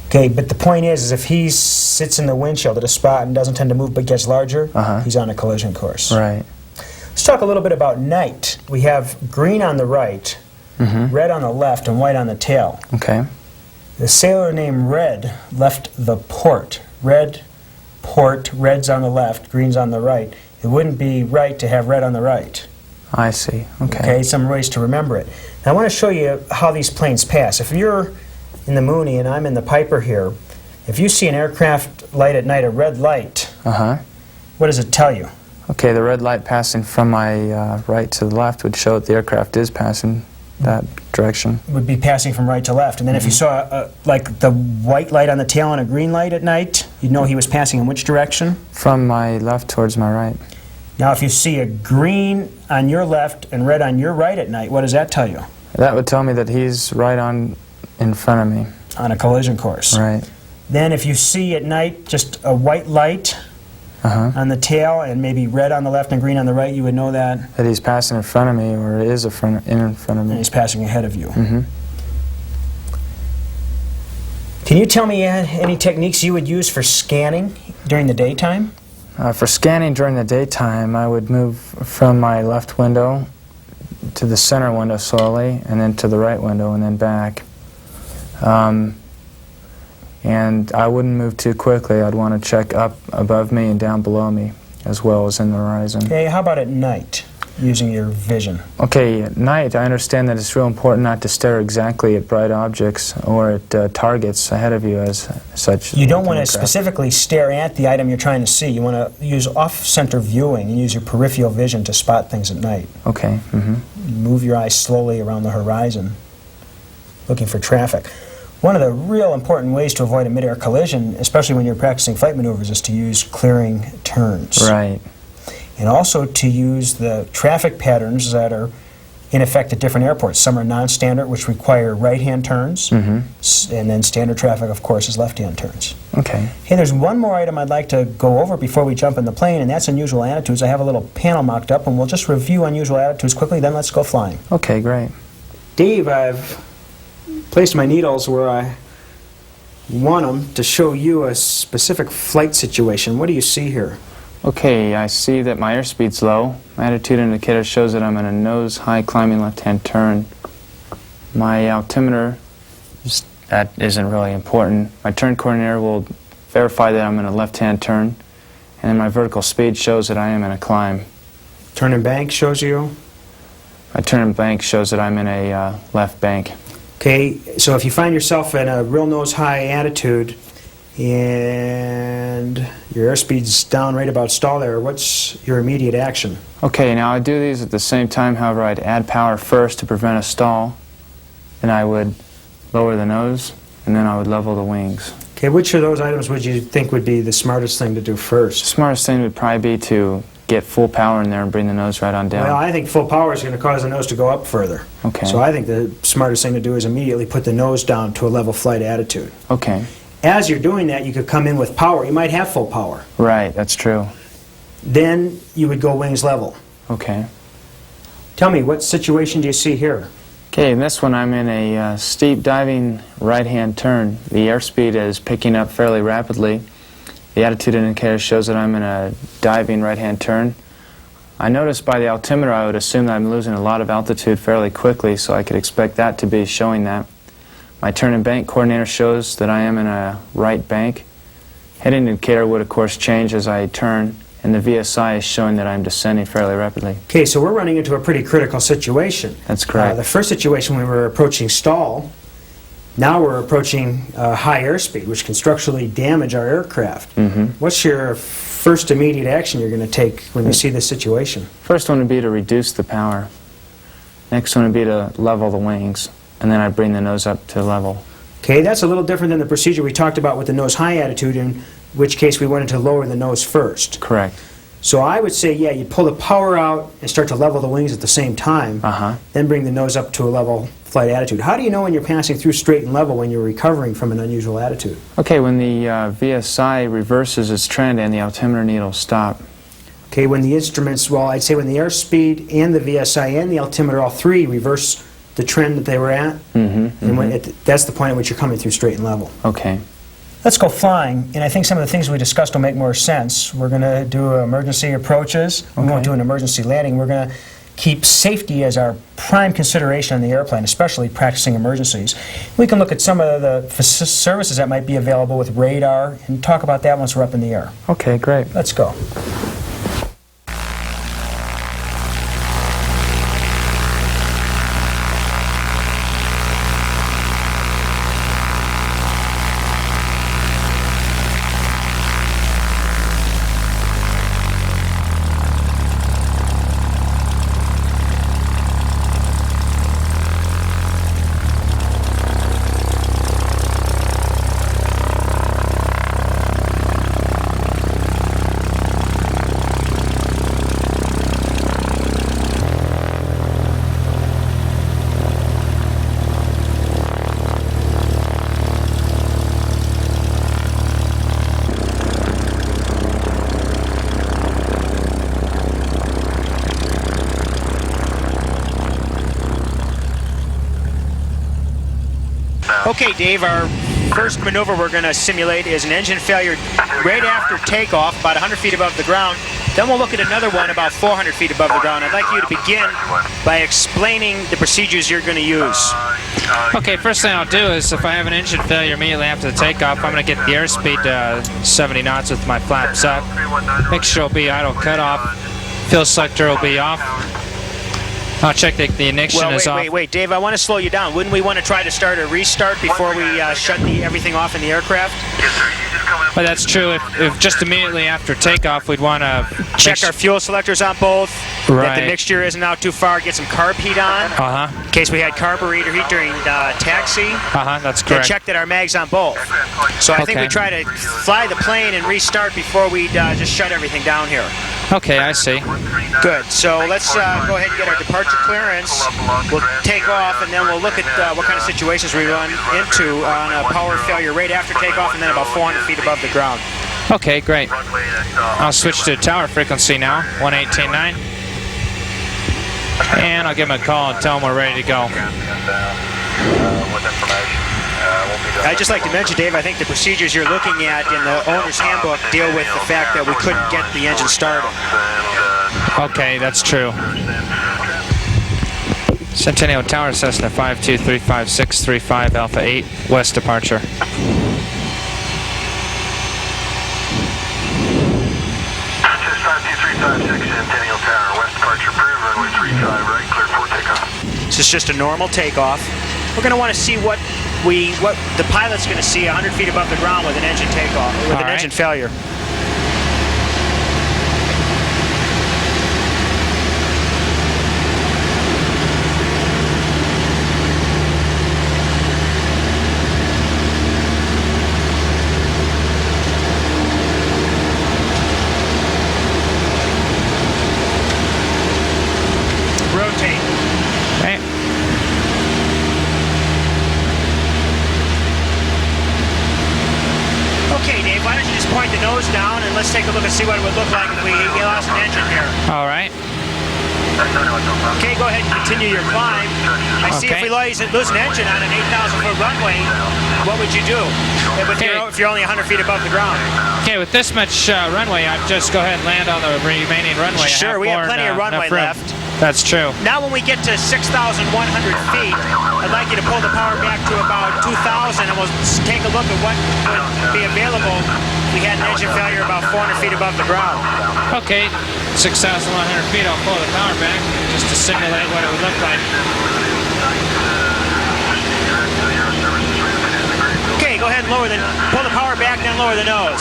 Okay, but the point is if he sits in the windshield at a spot and doesn't tend to move but gets larger, he's on a collision course. Right. Let's talk a little bit about night. We have green on the right, red on the left, and white on the tail. Okay. The sailor named Red left the port. Red, port, red's on the left, green's on the right. It wouldn't be right to have red on the right. I see. Okay. Okay, some ways to remember it. Now I want to show you how these planes pass. If you're in the Mooney and I'm in the Piper here, if you see an aircraft light at night, a red light, Uh-huh. what does it tell you? Okay, the red light passing from my right to the left would show that the aircraft is passing that direction. It would be passing from right to left. And then if you saw like the white light on the tail and a green light at night, you'd know he was passing in which direction? From my left towards my right. Now if you see a green on your left and red on your right at night, what does that tell you? That would tell me that he's right on in front of me. On a collision course. Right. Then if you see at night just a white light Uh-huh. on the tail and maybe red on the left and green on the right, you would know that That he's passing in front of me, or is in front of me. he's passing ahead of you. Mm-hmm. Can you tell me any techniques you would use for scanning during the daytime? For scanning during the daytime, I would move from my left window to the center window slowly, and then to the right window, and then back. And I wouldn't move too quickly. I'd want to check up above me and down below me, as well as in the horizon. Okay, how about at night, using your vision? Okay, at night, I understand that it's real important not to stare exactly at bright objects or at targets ahead of you as such. You don't want to specifically stare at the item you're trying to see. You want to use off-center viewing and use your peripheral vision to spot things at night. Okay. Mm-hmm. Move your eyes slowly around the horizon, looking for traffic. One of the real important ways to avoid a mid-air collision, especially when you're practicing flight maneuvers, is to use clearing turns. Right. And also to use the traffic patterns that are in effect at different airports. Some are non-standard, which require right-hand turns, and then standard traffic, of course, is left-hand turns. Okay. Hey, there's one more item I'd like to go over before we jump in the plane, and that's unusual attitudes. I have a little panel mocked up, and we'll just review unusual attitudes quickly, then let's go flying. Okay, great. Dave, I've placed my needles where I want them to show you a specific flight situation. What do you see here? Okay, I see that my airspeed's low. My attitude indicator shows that I'm in a nose-high climbing left-hand turn. My altimeter, that isn't really important. My turn coordinator will verify that I'm in a left-hand turn. And then my vertical speed shows that I am in a climb. Turn and bank shows you? My turn and bank shows that I'm in a left bank. Okay, so if you find yourself in a real nose-high attitude and your airspeed's down right about stall there, what's your immediate action? Okay, now I do these at the same time. However, I'd add power first to prevent a stall. Then I would lower the nose, and then I would level the wings. Okay, which of those items would you think would be the smartest thing to do first? The smartest thing would probably be to get full power in there and bring the nose right on down. Well, I think full power is going to cause the nose to go up further. Okay. So I think the smartest thing to do is immediately put the nose down to a level flight attitude. Okay. As you're doing that, you could come in with power. You might have full power. Right, that's true. Then you would go wings level. Okay. Tell me, what situation do you see here? Okay, in this one I'm in a steep diving right-hand turn. The airspeed is picking up fairly rapidly. The attitude indicator shows that I'm in a diving right-hand turn. I noticed by the altimeter I would assume that I'm losing a lot of altitude fairly quickly, so I could expect that to be showing that. My turn and bank coordinator shows that I am in a right bank. Heading indicator would of course change as I turn, and the VSI is showing that I'm descending fairly rapidly. Okay, so we're running into a pretty critical situation. That's correct. The first situation we were approaching stall. Now we're approaching high airspeed, which can structurally damage our aircraft. What's your first immediate action you're going to take when you see this situation? First one would be to reduce the power. Next one would be to level the wings, and then I'd bring the nose up to level. Okay, that's a little different than the procedure we talked about with the nose-high attitude, in which case we wanted to lower the nose first. Correct. So I would say, yeah, you pull the power out and start to level the wings at the same time, then bring the nose up to a level flight attitude. How do you know when you're passing through straight and level when you're recovering from an unusual attitude? Okay, when the VSI reverses its trend and the altimeter needles stop. Okay, when the instruments, well, I'd say when the airspeed and the VSI and the altimeter, all three reverse the trend that they were at, and that's the point at which you're coming through straight and level. Okay. Let's go flying, and I think some of the things we discussed will make more sense. We're going to do emergency approaches. We won't do an emergency landing. We're going to keep safety as our prime consideration on the airplane, especially practicing emergencies. We can look at some of the services that might be available with radar and talk about that once we're up in the air. Okay, great. Let's go. Okay, Dave, our first maneuver we're going to simulate is an engine failure right after takeoff, about 100 feet above the ground. Then we'll look at another one about 400 feet above the ground. I'd like you to begin by explaining the procedures you're going to use. Okay, first thing I'll do is if I have an engine failure immediately after the takeoff, I'm going to get the airspeed to 70 knots with my flaps up. Make sure it'll be idle cutoff. Fuel selector will be off. I'll check the ignition is off. Wait, Dave, I want to slow you down. Wouldn't we want to try to start a restart before we shut everything off in the aircraft? Well, that's true. If just immediately after takeoff, we'd want to check our fuel selectors on both, that the mixture isn't out too far, get some carb heat on, in case we had carburetor heat during taxi. That's correct. And check that our mag's on both. So I think we try to fly the plane and restart before we just shut everything down here. Okay, I see. Good. So let's go ahead and get our departure clearance. We'll take off, and then we'll look at what kind of situations we run into on a power failure right after takeoff, and then about 400 feet above the ground. Okay, great. I'll switch to tower frequency now, 118.9. And I'll give them a call and tell them we're ready to go. I'd just like to mention, Dave, I think the procedures you're looking at in the owner's handbook deal with the fact that we couldn't get the engine started. Okay, that's true. Centennial Tower, Cessna 5235635 Alpha 8, west departure. Centennial Tower, west departure, approved, runway 35, right, clear for takeoff. This is just a normal takeoff. We're going to want to see what the pilot's going to see 100 feet above the ground with an engine takeoff, with an engine failure. Rotate. Okay. Okay, Dave, why don't you just point the nose down and let's take a look and see what it would look like if we lost an engine here. All right. Okay, go ahead and continue your climb. I see if we lose an engine on an 8,000-foot runway, what would you do? If you're only 100 feet above the ground. Okay, with this much runway, I'd just go ahead and land on the remaining runway. Sure, we have plenty of runway left. That's true. Now when we get to 6,100 feet, I'd like you to pull the power back to about 2,000 and we'll take a look at what would be available if we had an engine failure about 400 feet above the ground. Okay, 6,100 feet, I'll pull the power back just to simulate what it would look like. Okay, go ahead and pull the power back, then lower the nose.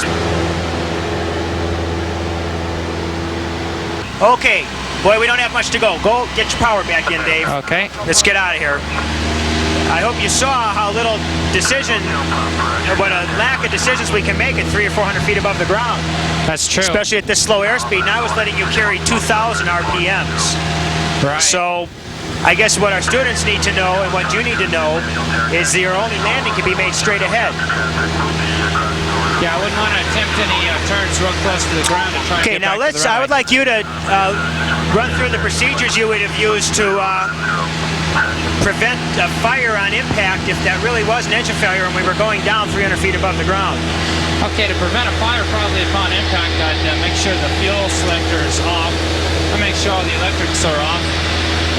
Okay, boy, we don't have much to go. Go get your power back in, Dave. Okay. Let's get out of here. I hope you saw how little decision, or what a lack of decisions we can make at 300 or 400 feet above the ground. That's true. Especially at this slow airspeed, and I was letting you carry 2,000 RPMs. Right. So, I guess what our students need to know, and what you need to know, is that your only landing can be made straight ahead. Yeah, I wouldn't want to attempt any turns real close to the ground to try and get now back to the runway. I would like you to run through the procedures you would have used to prevent a fire on impact if that really was an engine failure and we were going down 300 feet above the ground. Okay, to prevent a fire probably upon impact, I'd make sure the fuel selector is off. I make sure all the electrics are off,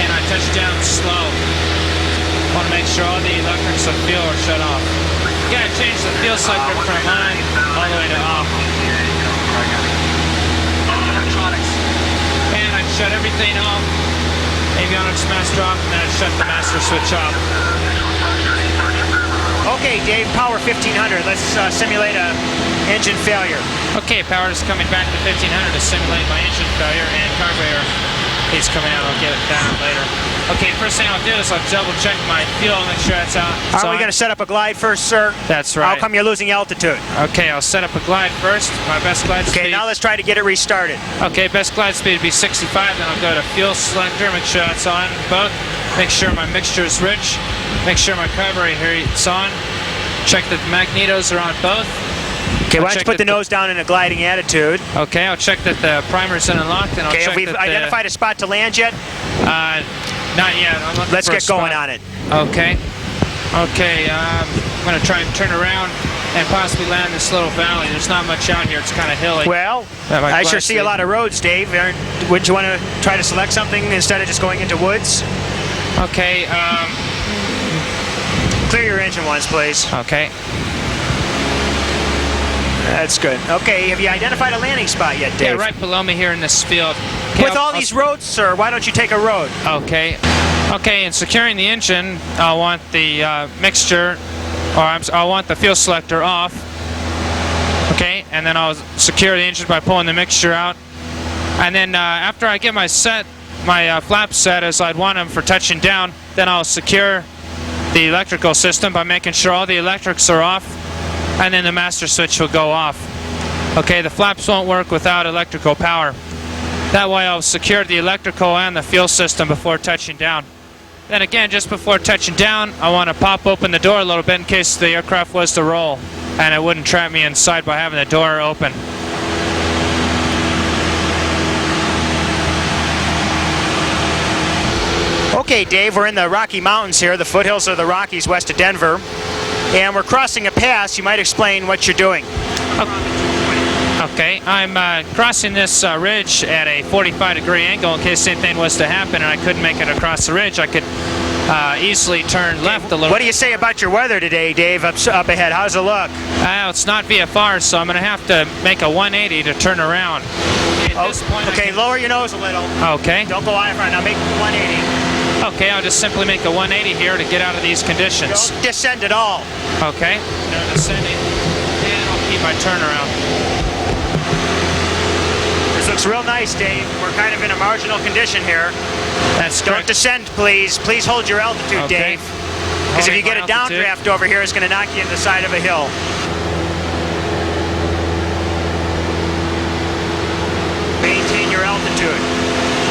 and I touch down slow. I want to make sure all the electrics and fuel are shut off. You gotta change the fuel selector from on all the way to off. And I shut everything off. Avionics master off, and then I shut the master switch off. Okay, Dave, power 1500. Let's simulate a engine failure. Okay, power is coming back to 1500 to simulate my engine failure, and carburetor is coming out. I'll get it down later. Okay, first thing I'll do is I'll double check my fuel, make sure that's out. Are we going to set up a glide first, sir? That's right. How come you're losing altitude? Okay, I'll set up a glide first, my best glide speed. Okay, now let's try to get it restarted. Okay, best glide speed would be 65, then I'll go to fuel selector, make sure that's on both, make sure my mixture is rich, make sure my carburetor is on, check that the magnetos are on both. Okay, why don't you put the nose down in a gliding attitude? Okay, I'll check that the primer's unlocked, and I'll check have we identified a spot to land yet? Not yet. Let's get going on it. Okay. Okay, I'm going to try and turn around and possibly land this little valley. There's not much out here. It's kind of hilly. Well, I sure see a lot of roads, Dave. Wouldn't you want to try to select something instead of just going into woods? Okay. Clear your engine once, please. Okay. That's good. Okay, have you identified a landing spot yet, Dave? Yeah, right below me here in this field. Okay, With all these roads, sir, why don't you take a road? Okay. Okay, in securing the engine, I'll want the mixture, or I want the fuel selector off. Okay, and then I'll secure the engine by pulling the mixture out. And then after I get my flaps set as I'd want them for touching down, then I'll secure the electrical system by making sure all the electrics are off, and then the master switch will go off. Okay, the flaps won't work without electrical power. That way I'll secure the electrical and the fuel system before touching down. Then again, just before touching down, I want to pop open the door a little bit in case the aircraft was to roll, and it wouldn't trap me inside by having the door open. Okay, Dave, we're in the Rocky Mountains here, the foothills of the Rockies west of Denver, and we're crossing a pass. You might explain what you're doing. Okay, I'm crossing this ridge at a 45-degree angle in case anything was to happen and I couldn't make it across the ridge. I could easily turn left a little. What do you say about your weather today, Dave, up ahead? How's it look? It's not VFR, so I'm going to have to make a 180 to turn around. At this point, okay, lower your nose a little. Okay. Don't go out in front. Now make 180. Okay, I'll just simply make a 180 here to get out of these conditions. Don't descend at all. Okay. No descending. And I'll keep my turnaround. This looks real nice, Dave. We're kind of in a marginal condition here. That's Don't correct. descend, please. Please hold your altitude, Okay. Dave. Because if you get a Altitude. downdraft over here, it's going to knock you in the side of a hill. Maintain your altitude.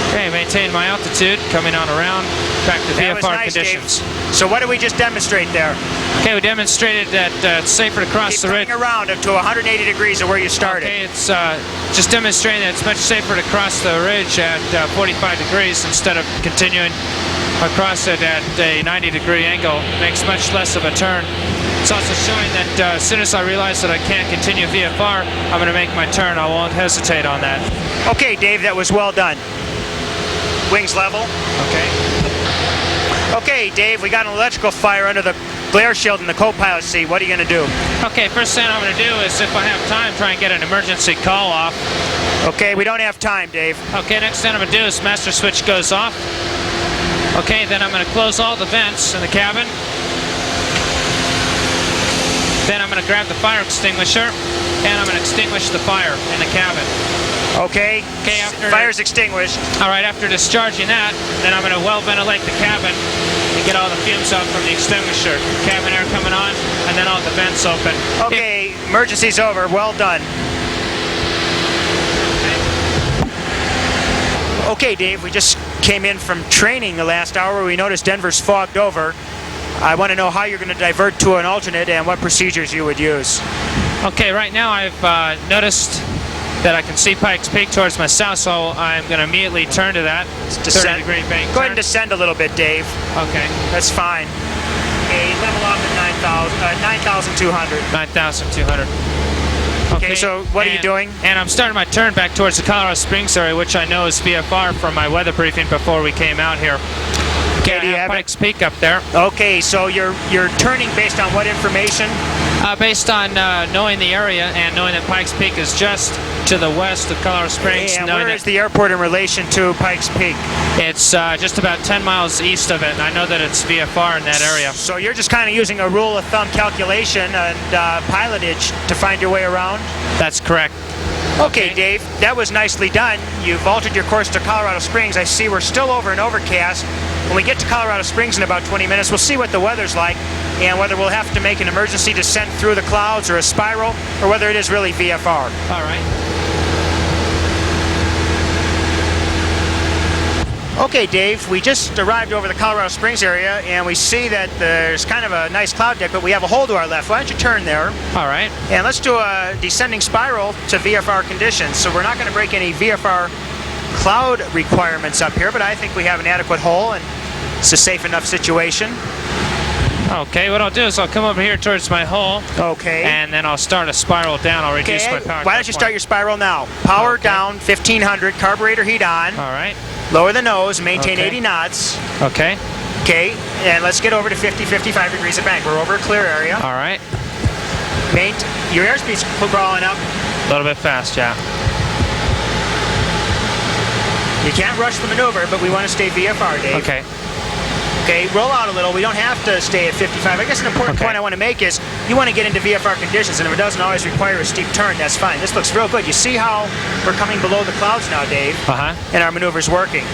Okay, maintain my altitude, coming on around, back to That was VFR nice, conditions. Dave. So what did we just demonstrate there? Okay, we demonstrated that it's safer to cross Keep the ridge. turning around up to 180 degrees of where you started. Okay, it's just demonstrating that it's much safer to cross the ridge at 45 degrees instead of continuing across it at a 90-degree angle. It makes much less of a turn. It's also showing that as soon as I realize that I can't continue VFR, I'm going to make my turn. I won't hesitate on that. Okay, Dave, that was well done. Wings level. Okay. Okay, Dave, we got an electrical fire under the glare shield in the co-pilot seat. What are you going to do? Okay, first thing I'm going to do is, if I have time, try and get an emergency call off. Okay, we don't have time, Dave. Okay, next thing I'm going to do is master switch goes off. Okay, then I'm going to close all the vents in the cabin. Then I'm going to grab the fire extinguisher and I'm going to extinguish the fire in the cabin. Okay, fire's extinguished. All right, after discharging that, then I'm going to well ventilate the cabin and get all the fumes out from the extinguisher. Cabin air coming on, and then all the vents open. Okay, emergency's over. Well done. Okay, Dave, we just came in from training the last hour. We noticed Denver's fogged over. I want to know how you're going to divert to an alternate and what procedures you would use. Okay, right now I've noticed that I can see Pikes Peak towards my south, so I'm going to immediately turn to that. 30-degree bank. Go ahead and descend a little bit, Dave. Okay. That's fine. Okay, level off at 9,200. 9,200. Okay, so what are you doing? And I'm starting my turn back towards the Colorado Springs area, which I know is VFR from my weather briefing before we came out here. Okay, do you have Pikes Peak up there? Okay, so you're turning based on what information? Based on knowing the area and knowing that Pikes Peak is just to the west of Colorado Springs. And where is the airport in relation to Pikes Peak? It's just about 10 miles east of it, and I know that it's VFR in that area. So you're just kind of using a rule of thumb calculation and pilotage to find your way around? That's correct. Okay, Dave, that was nicely done. You've altered your course to Colorado Springs. I see we're still over an overcast. When we get to Colorado Springs in about 20 minutes, we'll see what the weather's like and whether we'll have to make an emergency descent through the clouds or a spiral, or whether it is really VFR. All right. Okay, Dave, we just arrived over the Colorado Springs area and we see that there's kind of a nice cloud deck, but we have a hole to our left. Why don't you turn there? All right. And let's do a descending spiral to VFR conditions. So we're not going to break any VFR cloud requirements up here, but I think we have an adequate hole and it's a safe enough situation. Okay, what I'll do is I'll come over here towards my hole. Okay. And then I'll start a spiral down. I'll reduce Okay, my power. why don't you start your spiral now? Power down, 1500, carburetor heat on. All right. Lower the nose, maintain Okay. 80 knots. Okay. Okay, and let's get over to 50, 55 degrees of bank. We're over a clear area. All right. Your airspeed's crawling up. A little bit fast, yeah. You can't rush the maneuver, but we want to stay VFR, Dave. Okay. Okay, roll out a little. We don't have to stay at 55. I guess an important point I want to make is you want to get into VFR conditions, and if it doesn't always require a steep turn, that's fine. This looks real good. You see how we're coming below the clouds now, Dave? Uh-huh. And our maneuver's working.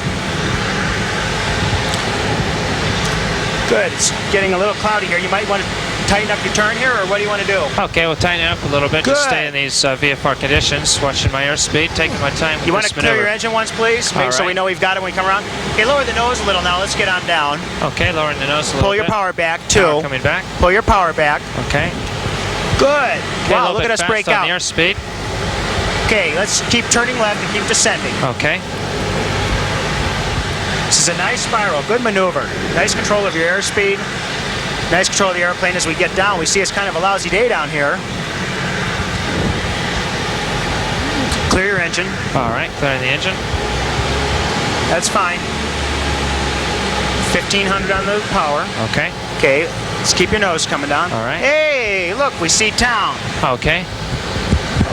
Good. It's getting a little cloudy here. You might want to tighten up your turn here, or what do you want to do? Okay, we'll tighten it up a little bit. Good. Just stay in these VFR conditions, watching my airspeed, taking my time with You want this to clear maneuver. your engine once, please? Make so we know we've got it when we come around. Okay, lower the nose a little now. Let's get on down. Okay, lowering the nose a little Pull bit. your power back, too. Power coming back. Pull your power back. Okay. Good. Okay, Wow, look at us break out. on the airspeed. Okay, let's keep turning left and keep descending. Okay. This is a nice spiral, good maneuver. Nice control of your airspeed. Nice control of the airplane as we get down. We see it's kind of a lousy day down here. Clear your engine. All right, clearing the engine. That's fine. 1500 on the power. Okay. Okay, let's keep your nose coming down. All right. Hey, look, we see town. Okay.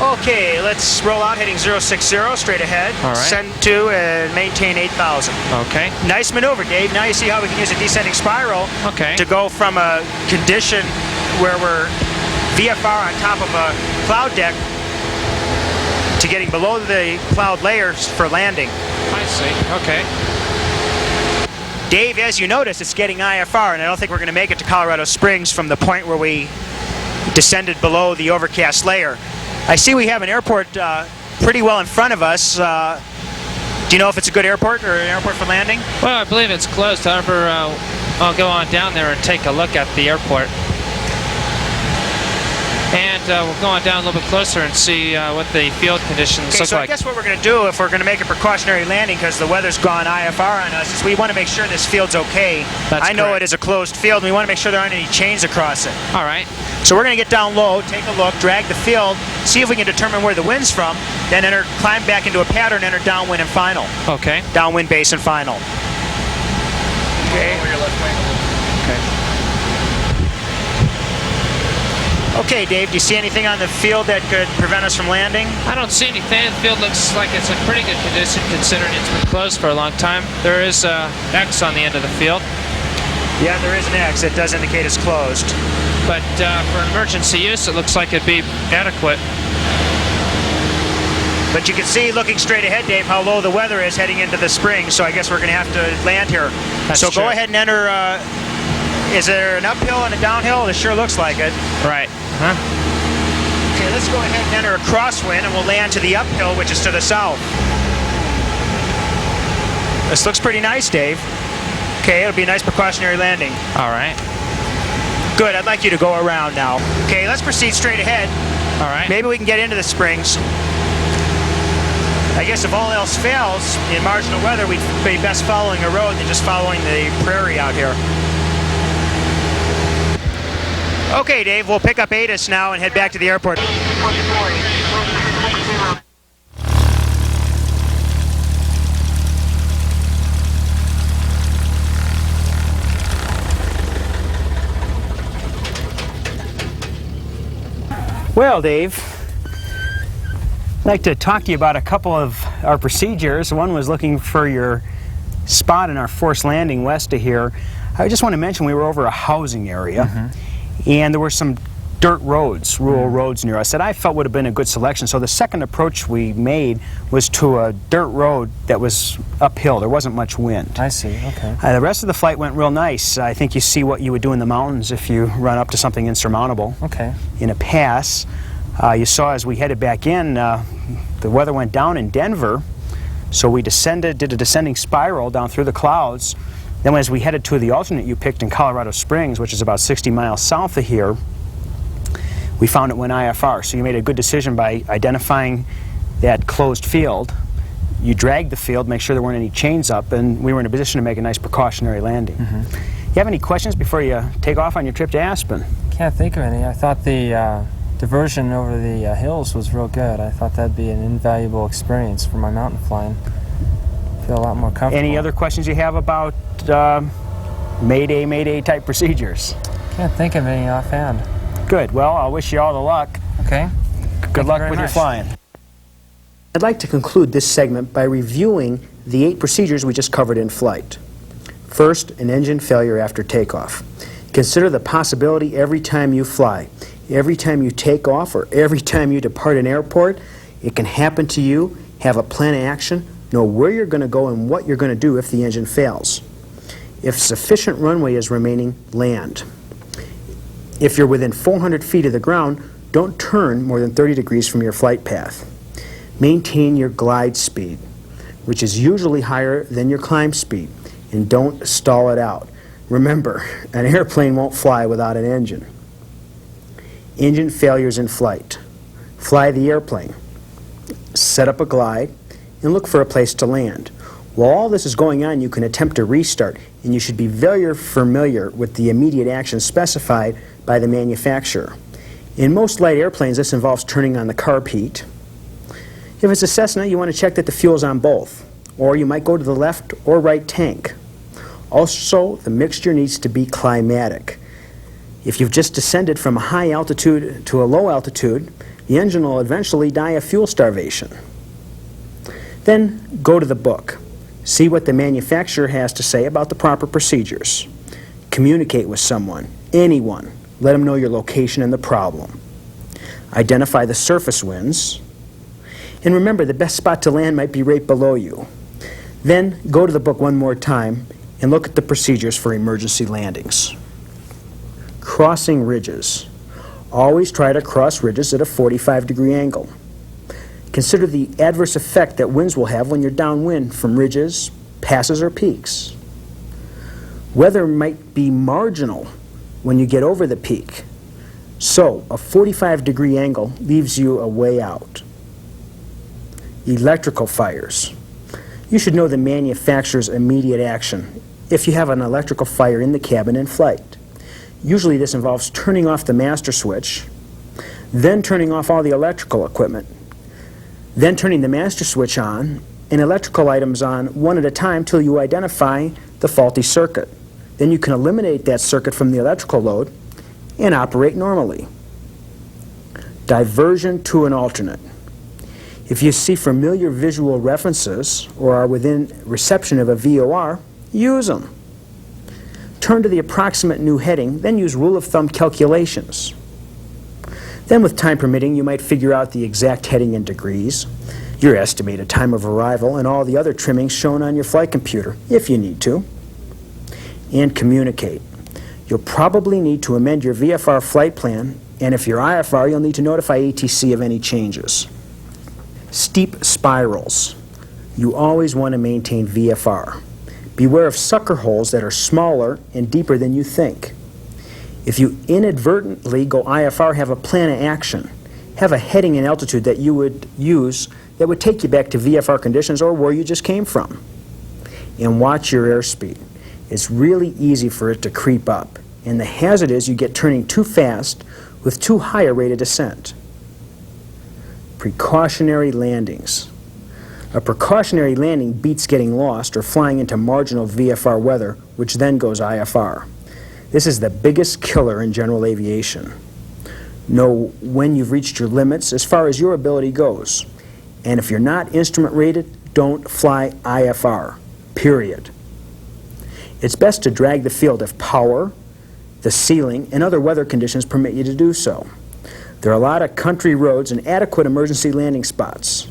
Okay, let's roll out heading 060 straight ahead. All right. Send to and maintain 8,000. Okay. Nice maneuver, Dave. Now you see how we can use a descending spiral Okay. to go from a condition where we're VFR on top of a cloud deck to getting below the cloud layers for landing. I see. Okay. Dave, as you notice, it's getting IFR, and I don't think we're going to make it to Colorado Springs from the point where we descended below the overcast layer. I see we have an airport pretty well in front of us. Do you know if it's a good airport or an airport for landing? Well, I believe it's closed. However, I'll go on down there and take a look at the airport. And we'll go on down a little bit closer and see what the field conditions look so like. I guess what we're going to do, if we're going to make a precautionary landing because the weather's gone IFR on us, is we want to make sure this field's okay. That's I know correct. it is a closed field, and we want to make sure there aren't any chains across it. All right. So we're going to get down low, take a look, drag the field, see if we can determine where the wind's from, then climb back into a pattern, enter downwind and final. Okay. Downwind, base, and final. Okay. Okay. Okay, Dave, do you see anything on the field that could prevent us from landing? I don't see anything. The field looks like it's in pretty good condition considering it's been closed for a long time. There is a X on the end of the field. Yeah, there is an X. It does indicate it's closed. But for emergency use, it looks like it'd be adequate. But you can see, looking straight ahead, Dave, how low the weather is heading into the spring, so I guess we're going to have to land here. That's so true. go ahead and enter, is there an uphill and a downhill? It sure looks like it. Right. Huh? Okay, let's go ahead and enter a crosswind, and we'll land to the uphill, which is to the south. This looks pretty nice, Dave. Okay, it'll be a nice precautionary landing. All right. Good, I'd like you to go around now. Okay, let's proceed straight ahead. All right. Maybe we can get into the springs. I guess if all else fails, in marginal weather, we'd be best following a road than just following the prairie out here. Okay, Dave, we'll pick up ATIS now and head back to the airport. Well, Dave, I'd like to talk to you about a couple of our procedures. One was looking for your spot in our forced landing west of here. I just want to mention we were over a housing area, and there were some dirt roads, rural roads near us that I felt would have been a good selection. So the second approach we made was to a dirt road that was uphill. There wasn't much wind. I see, okay. The rest of the flight went real nice. I think you see what you would do in the mountains if you run up to something insurmountable. Okay. In a pass. You saw as we headed back in, the weather went down in Denver, so we did a descending spiral down through the clouds. Then as we headed to the alternate you picked in Colorado Springs, which is about 60 miles south of here, we found it went IFR. So you made a good decision by identifying that closed field. You dragged the field, make sure there weren't any chains up, and we were in a position to make a nice precautionary landing. You have any questions before you take off on your trip to Aspen? Can't think of any. I thought the diversion over the hills was real good. I thought that'd be an invaluable experience for my mountain flying. Feel a lot more comfortable. Any other questions you have about Mayday type procedures? Can't think of any offhand. Good. Well, I'll wish you all the luck. Okay. Good luck with your flying. I'd like to conclude this segment by reviewing the 8 procedures we just covered in flight. First, an engine failure after takeoff. Consider the possibility every time you fly. Every time you take off or every time you depart an airport, it can happen to you. Have a plan of action. Know where you're going to go and what you're going to do if the engine fails. If sufficient runway is remaining, land. If you're within 400 feet of the ground, don't turn more than 30 degrees from your flight path. Maintain your glide speed, which is usually higher than your climb speed, and don't stall it out. Remember, an airplane won't fly without an engine. Engine failures in flight. Fly the airplane. Set up a glide and look for a place to land. While all this is going on, you can attempt to restart, and you should be very familiar with the immediate action specified by the manufacturer. In most light airplanes, this involves turning on the carb heat. If it's a Cessna, you want to check that the fuel's on both, or you might go to the left or right tank. Also, the mixture needs to be climatic. If you've just descended from a high altitude to a low altitude, the engine will eventually die of fuel starvation. Then go to the book. See what the manufacturer has to say about the proper procedures. Communicate with someone, anyone. Let them know your location and the problem. Identify the surface winds. And remember, the best spot to land might be right below you. Then go to the book one more time and look at the procedures for emergency landings. Crossing ridges. Always try to cross ridges at a 45-degree angle. Consider the adverse effect that winds will have when you're downwind from ridges, passes, or peaks. Weather might be marginal when you get over the peak, so a 45-degree angle leaves you a way out. Electrical fires. You should know the manufacturer's immediate action if you have an electrical fire in the cabin in flight. Usually this involves turning off the master switch, then turning off all the electrical equipment, then turning the master switch on and electrical items on one at a time till you identify the faulty circuit. Then you can eliminate that circuit from the electrical load and operate normally. Diversion to an alternate. If you see familiar visual references or are within reception of a VOR, use them. Turn to the approximate new heading, then use rule of thumb calculations. Then, with time permitting, you might figure out the exact heading in degrees, your estimated time of arrival, and all the other trimmings shown on your flight computer, if you need to. And communicate. You'll probably need to amend your VFR flight plan, and if you're IFR, you'll need to notify ATC of any changes. Steep spirals. You always want to maintain VFR. Beware of sucker holes that are smaller and deeper than you think. If you inadvertently go IFR, have a plan of action. Have a heading and altitude that you would use that would take you back to VFR conditions or where you just came from. And watch your airspeed. It's really easy for it to creep up. And the hazard is you get turning too fast with too high a rate of descent. Precautionary landings. A precautionary landing beats getting lost or flying into marginal VFR weather, which then goes IFR. This is the biggest killer in general aviation. Know when you've reached your limits as far as your ability goes. And if you're not instrument rated, don't fly IFR, period. It's best to drag the field if power, the ceiling, and other weather conditions permit you to do so. There are a lot of country roads and adequate emergency landing spots.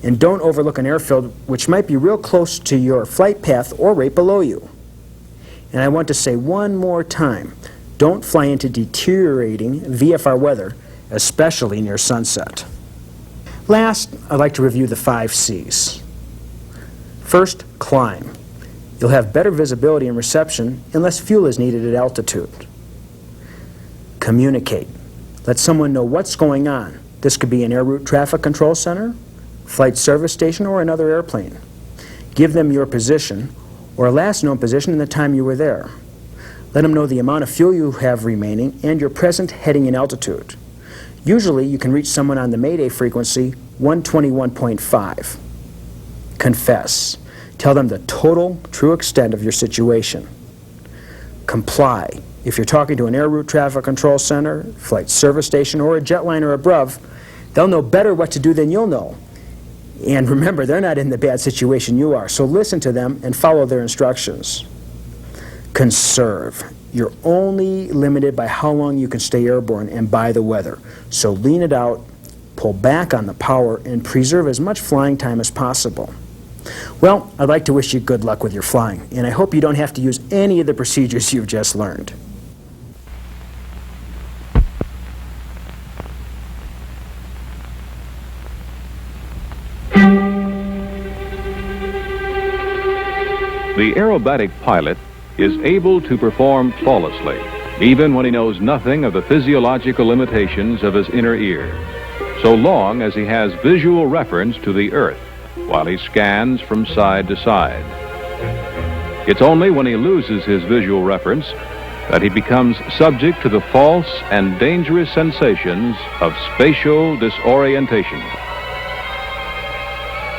And don't overlook an airfield which might be real close to your flight path or right below you. And I want to say one more time, don't fly into deteriorating VFR weather, especially near sunset. Last, I'd like to review the 5 C's. First, climb. You'll have better visibility and reception and less fuel is needed at altitude. Communicate. Let someone know what's going on. This could be an air route traffic control center, flight service station, or another airplane. Give them your position or last known position and the time you were there. Let them know the amount of fuel you have remaining and your present heading and altitude. Usually you can reach someone on the Mayday frequency 121.5. Confess. Tell them the total, true extent of your situation. Comply. If you're talking to an air route traffic control center, flight service station, or a jetliner above, they'll know better what to do than you'll know. And remember, they're not in the bad situation you are, so listen to them and follow their instructions. Conserve. You're only limited by how long you can stay airborne and by the weather. So lean it out, pull back on the power, and preserve as much flying time as possible. Well, I'd like to wish you good luck with your flying, and I hope you don't have to use any of the procedures you've just learned. The aerobatic pilot is able to perform flawlessly, even when he knows nothing of the physiological limitations of his inner ear, so long as he has visual reference to the earth while he scans from side to side. It's only when he loses his visual reference that he becomes subject to the false and dangerous sensations of spatial disorientation.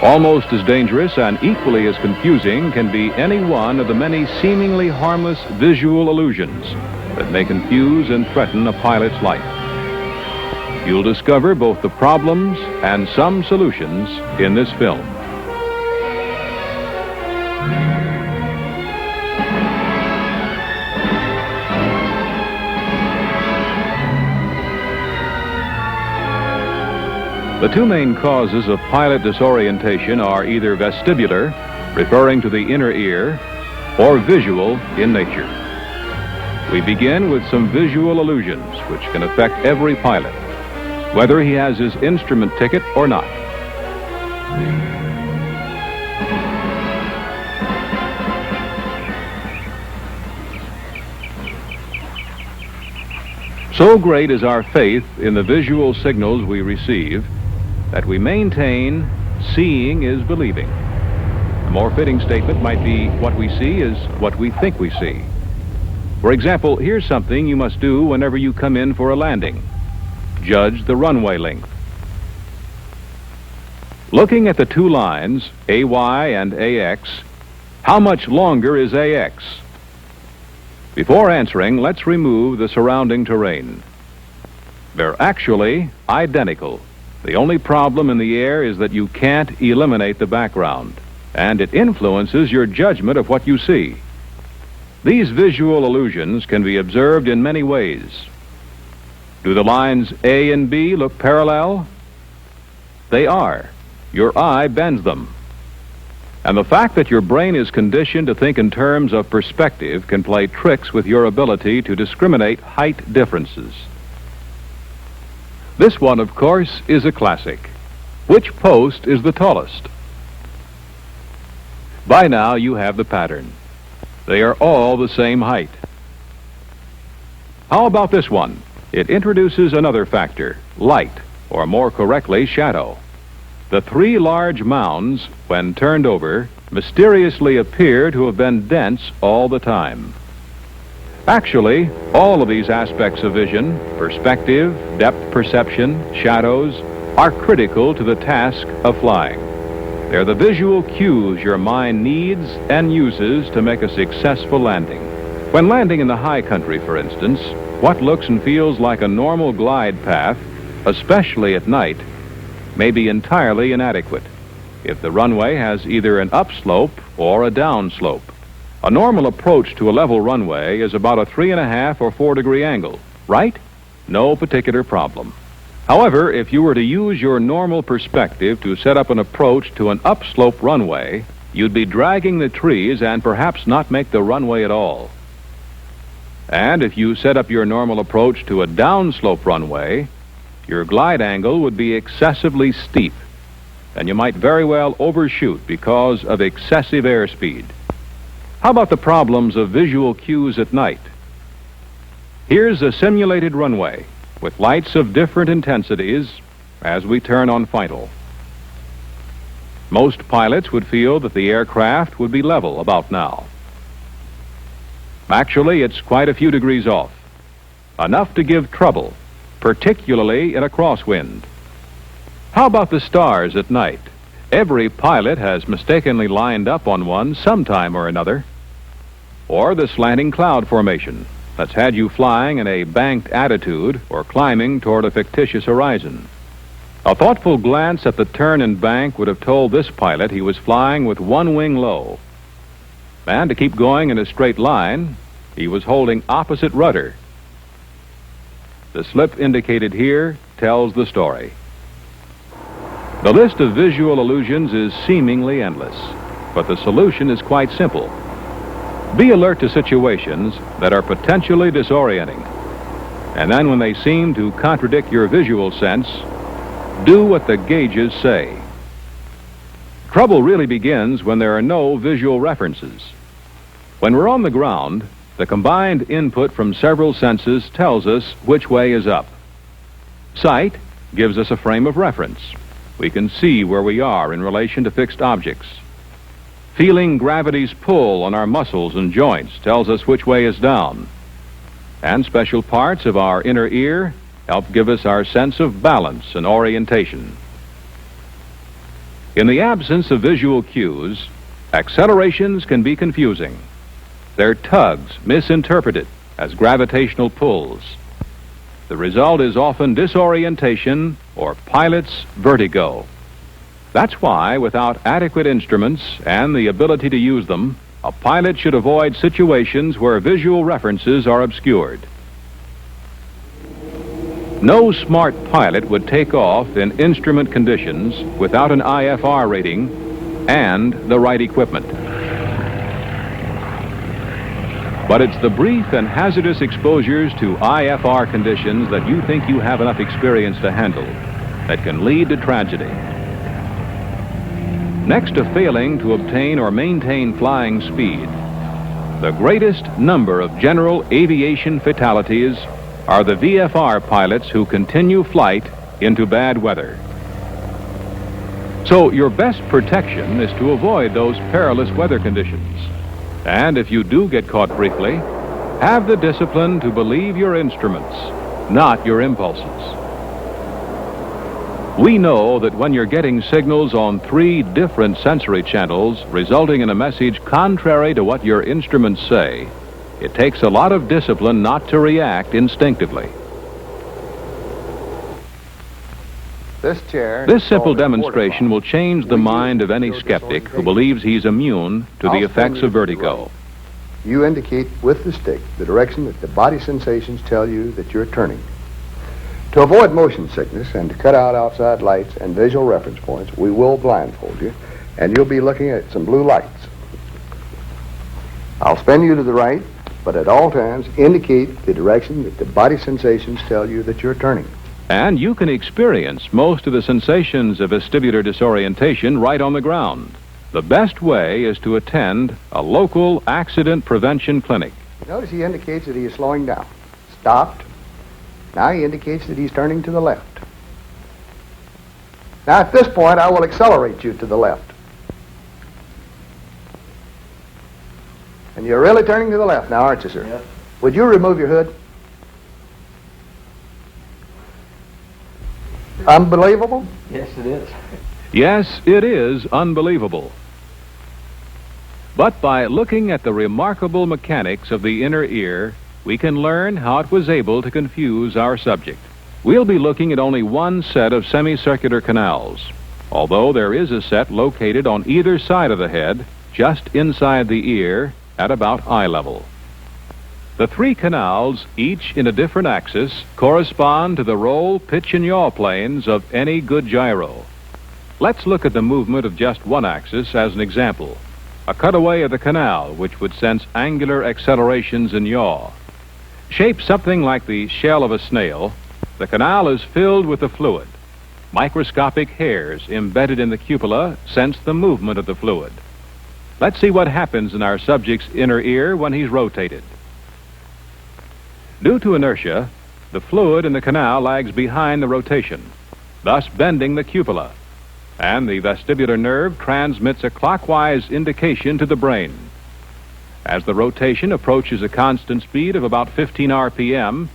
Almost as dangerous and equally as confusing can be any one of the many seemingly harmless visual illusions that may confuse and threaten a pilot's life. You'll discover both the problems and some solutions in this film. The two main causes of pilot disorientation are either vestibular, referring to the inner ear, or visual in nature. We begin with some visual illusions which can affect every pilot, whether he has his instrument ticket or not. So great is our faith in the visual signals we receive that we maintain seeing is believing. A more fitting statement might be what we see is what we think we see. For example, here's something you must do whenever you come in for a landing. Judge the runway length. Looking at the two lines, AY and AX, how much longer is AX? Before answering, let's remove the surrounding terrain. They're actually identical. The only problem in the air is that you can't eliminate the background, and it influences your judgment of what you see. These visual illusions can be observed in many ways. Do the lines A and B look parallel? They are. Your eye bends them. And the fact that your brain is conditioned to think in terms of perspective can play tricks with your ability to discriminate height differences. This one, of course, is a classic. Which post is the tallest? By now, you have the pattern. They are all the same height. How about this one? It introduces another factor, light, or more correctly, shadow. The three large mounds, when turned over, mysteriously appear to have been dense all the time. Actually, all of these aspects of vision, perspective, depth perception, shadows, are critical to the task of flying. They're the visual cues your mind needs and uses to make a successful landing. When landing in the high country, for instance, what looks and feels like a normal glide path, especially at night, may be entirely inadequate if the runway has either an upslope or a downslope. A normal approach to a level runway is about a 3.5 or 4 degree angle, right? No particular problem. However, if you were to use your normal perspective to set up an approach to an upslope runway, you'd be dragging the trees and perhaps not make the runway at all. And if you set up your normal approach to a downslope runway, your glide angle would be excessively steep, and you might very well overshoot because of excessive airspeed. How about the problems of visual cues at night? Here's a simulated runway with lights of different intensities as we turn on final. Most pilots would feel that the aircraft would be level about now. Actually, it's quite a few degrees off, enough to give trouble, particularly in a crosswind. How about the stars at night? Every pilot has mistakenly lined up on one sometime or another. Or the slanting cloud formation that's had you flying in a banked attitude or climbing toward a fictitious horizon. A thoughtful glance at the turn and bank would have told this pilot he was flying with one wing low. And to keep going in a straight line, he was holding opposite rudder. The slip indicated here tells the story. The list of visual illusions is seemingly endless, but the solution is quite simple. Be alert to situations that are potentially disorienting, and then when they seem to contradict your visual sense, do what the gauges say. Trouble really begins when there are no visual references. When we're on the ground, the combined input from several senses tells us which way is up. Sight gives us a frame of reference. we can see where we are in relation to fixed objects. Feeling gravity's pull on our muscles and joints tells us which way is down. And special parts of our inner ear help give us our sense of balance and orientation. In the absence of visual cues, accelerations can be confusing. Their tugs misinterpreted as gravitational pulls. The result is often disorientation or pilot's vertigo. That's why, without adequate instruments and the ability to use them, a pilot should avoid situations where visual references are obscured. No smart pilot would take off in instrument conditions without an IFR rating and the right equipment. But it's the brief and hazardous exposures to IFR conditions that you think you have enough experience to handle that can lead to tragedy. Next to failing to obtain or maintain flying speed, the greatest number of general aviation fatalities are the VFR pilots who continue flight into bad weather. So your best protection is to avoid those perilous weather conditions. And if you do get caught briefly, have the discipline to believe your instruments, not your impulses. We know that when you're getting signals on 3 different sensory channels resulting in a message contrary to what your instruments say, it takes a lot of discipline not to react instinctively. This simple demonstration will change the mind of any skeptic who believes he's immune to the effects of vertigo. You indicate with the stick the direction that the body sensations tell you that you're turning. To avoid motion sickness and to cut out outside lights and visual reference points, we will blindfold you, and you'll be looking at some blue lights. I'll spin you to the right, but at all times indicate the direction that the body sensations tell you that you're turning. And you can experience most of the sensations of vestibular disorientation right on the ground. The best way is to attend a local accident prevention clinic. Notice he indicates that he is slowing down. Stopped. Now he indicates that he's turning to the left. Now at this point, I will accelerate you to the left. And you're really turning to the left now, aren't you, sir? Yes. Would you remove your hood? Unbelievable? Yes, it is. Yes, it is unbelievable. But by looking at the remarkable mechanics of the inner ear, we can learn how it was able to confuse our subject. We'll be looking at only one set of semicircular canals, although there is a set located on either side of the head, just inside the ear, at about eye level. The 3 canals, each in a different axis, correspond to the roll, pitch, and yaw planes of any good gyro. Let's look at the movement of just one axis as an example. A cutaway of the canal, which would sense angular accelerations in yaw. Shaped something like the shell of a snail, the canal is filled with the fluid. Microscopic hairs embedded in the cupola sense the movement of the fluid. Let's see what happens in our subject's inner ear when he's rotated. Due to inertia, the fluid in the canal lags behind the rotation, thus bending the cupola, and the vestibular nerve transmits a clockwise indication to the brain. As the rotation approaches a constant speed of about 15 RPM,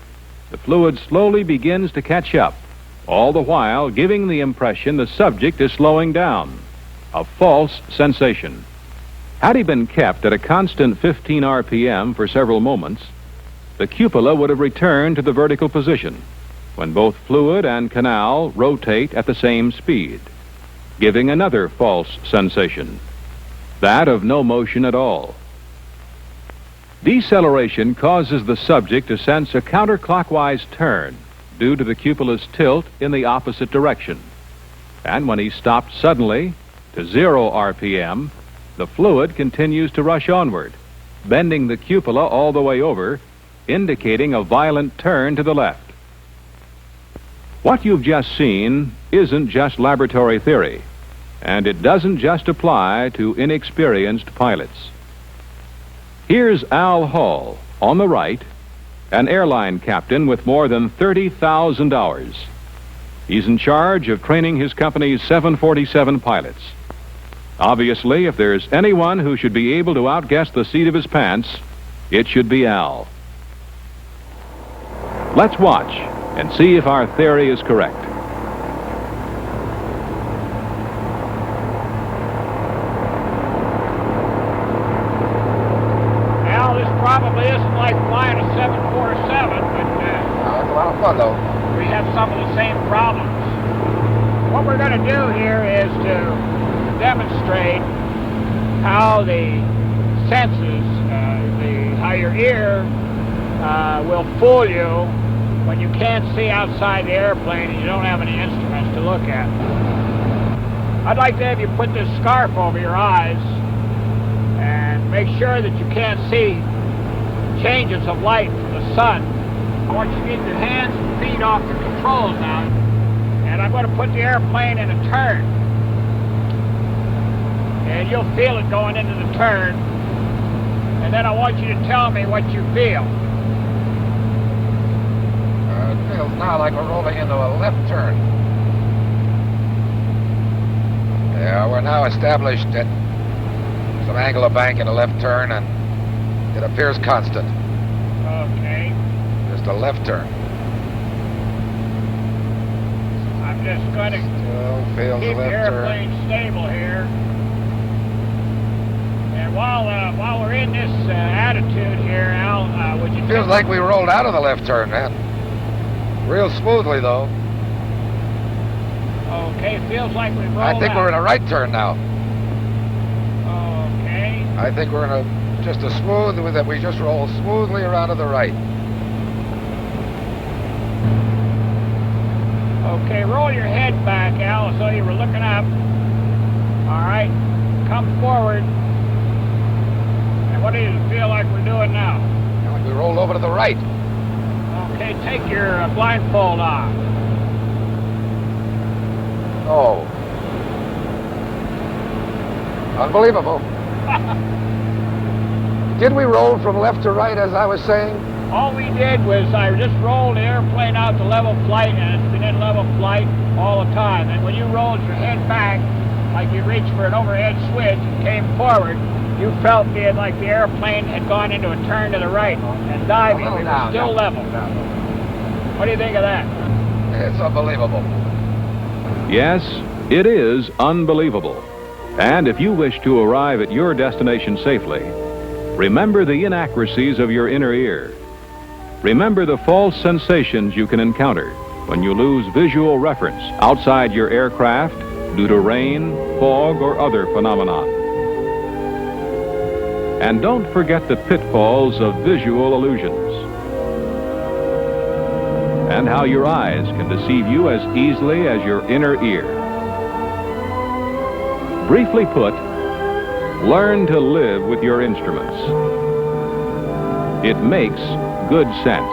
the fluid slowly begins to catch up, all the while giving the impression the subject is slowing down, a false sensation. Had he been kept at a constant 15 RPM for several moments, the cupola would have returned to the vertical position when both fluid and canal rotate at the same speed, giving another false sensation, that of no motion at all. Deceleration causes the subject to sense a counterclockwise turn due to the cupula's tilt in the opposite direction. And when he stopped suddenly to 0 RPM, the fluid continues to rush onward, bending the cupola all the way over, indicating a violent turn to the left. What you've just seen isn't just laboratory theory, and it doesn't just apply to inexperienced pilots. Here's Al Hall, on the right, an airline captain with more than $30,000. He's in charge of training his company's 747 pilots. Obviously, if there's anyone who should be able to outguess the seat of his pants, it should be Al. Let's watch and see if our theory is correct. Al, this probably isn't like flying a 747, but It's a lot of fun, though. we have some of the same problems. What we're going to do here is to demonstrate how the senses, how your ear will fool you when you can't see outside the airplane and you don't have any instruments to look at. I'd like to have you put this scarf over your eyes and make sure that you can't see changes of light from the sun. I want you to get your hands and feet off the controls now, and I'm going to put the airplane in a turn. And you'll feel it going into the turn, and then I want you to tell me what you feel. It feels now like we're rolling into a left turn. Yeah, we're now established at some angle of bank in a left turn, and it appears constant. Okay. Just a left turn. I'm just going to Still feels keep a the left airplane turn. stable here. And while we're in this attitude here, Al, would you Feels like we rolled out of the left turn, man. Real smoothly, though. Okay, feels like we rolled I think out. we're in a right turn now. Okay. I think we're in just a smooth, that we just roll smoothly around to the right. Okay, roll your head back, Al, as though you were looking up. All right, come forward. And what do you feel like we're doing now? Like we rolled over to the right. Okay, take your blindfold off. Oh. Unbelievable. Did we roll from left to right, as I was saying? All we did was I just rolled the airplane out to level flight, and it's been in level flight all the time. And when you rolled your head back, like you reached for an overhead switch and came forward, you felt like the airplane had gone into a turn to the right and diving. We were still level. What do you think of that? It's unbelievable. Yes, it is unbelievable. And if you wish to arrive at your destination safely, remember the inaccuracies of your inner ear. Remember the false sensations you can encounter when you lose visual reference outside your aircraft due to rain, fog, or other phenomenon. And don't forget the pitfalls of visual illusions and how your eyes can deceive you as easily as your inner ear. Briefly put, learn to live with your instruments. It makes good sense.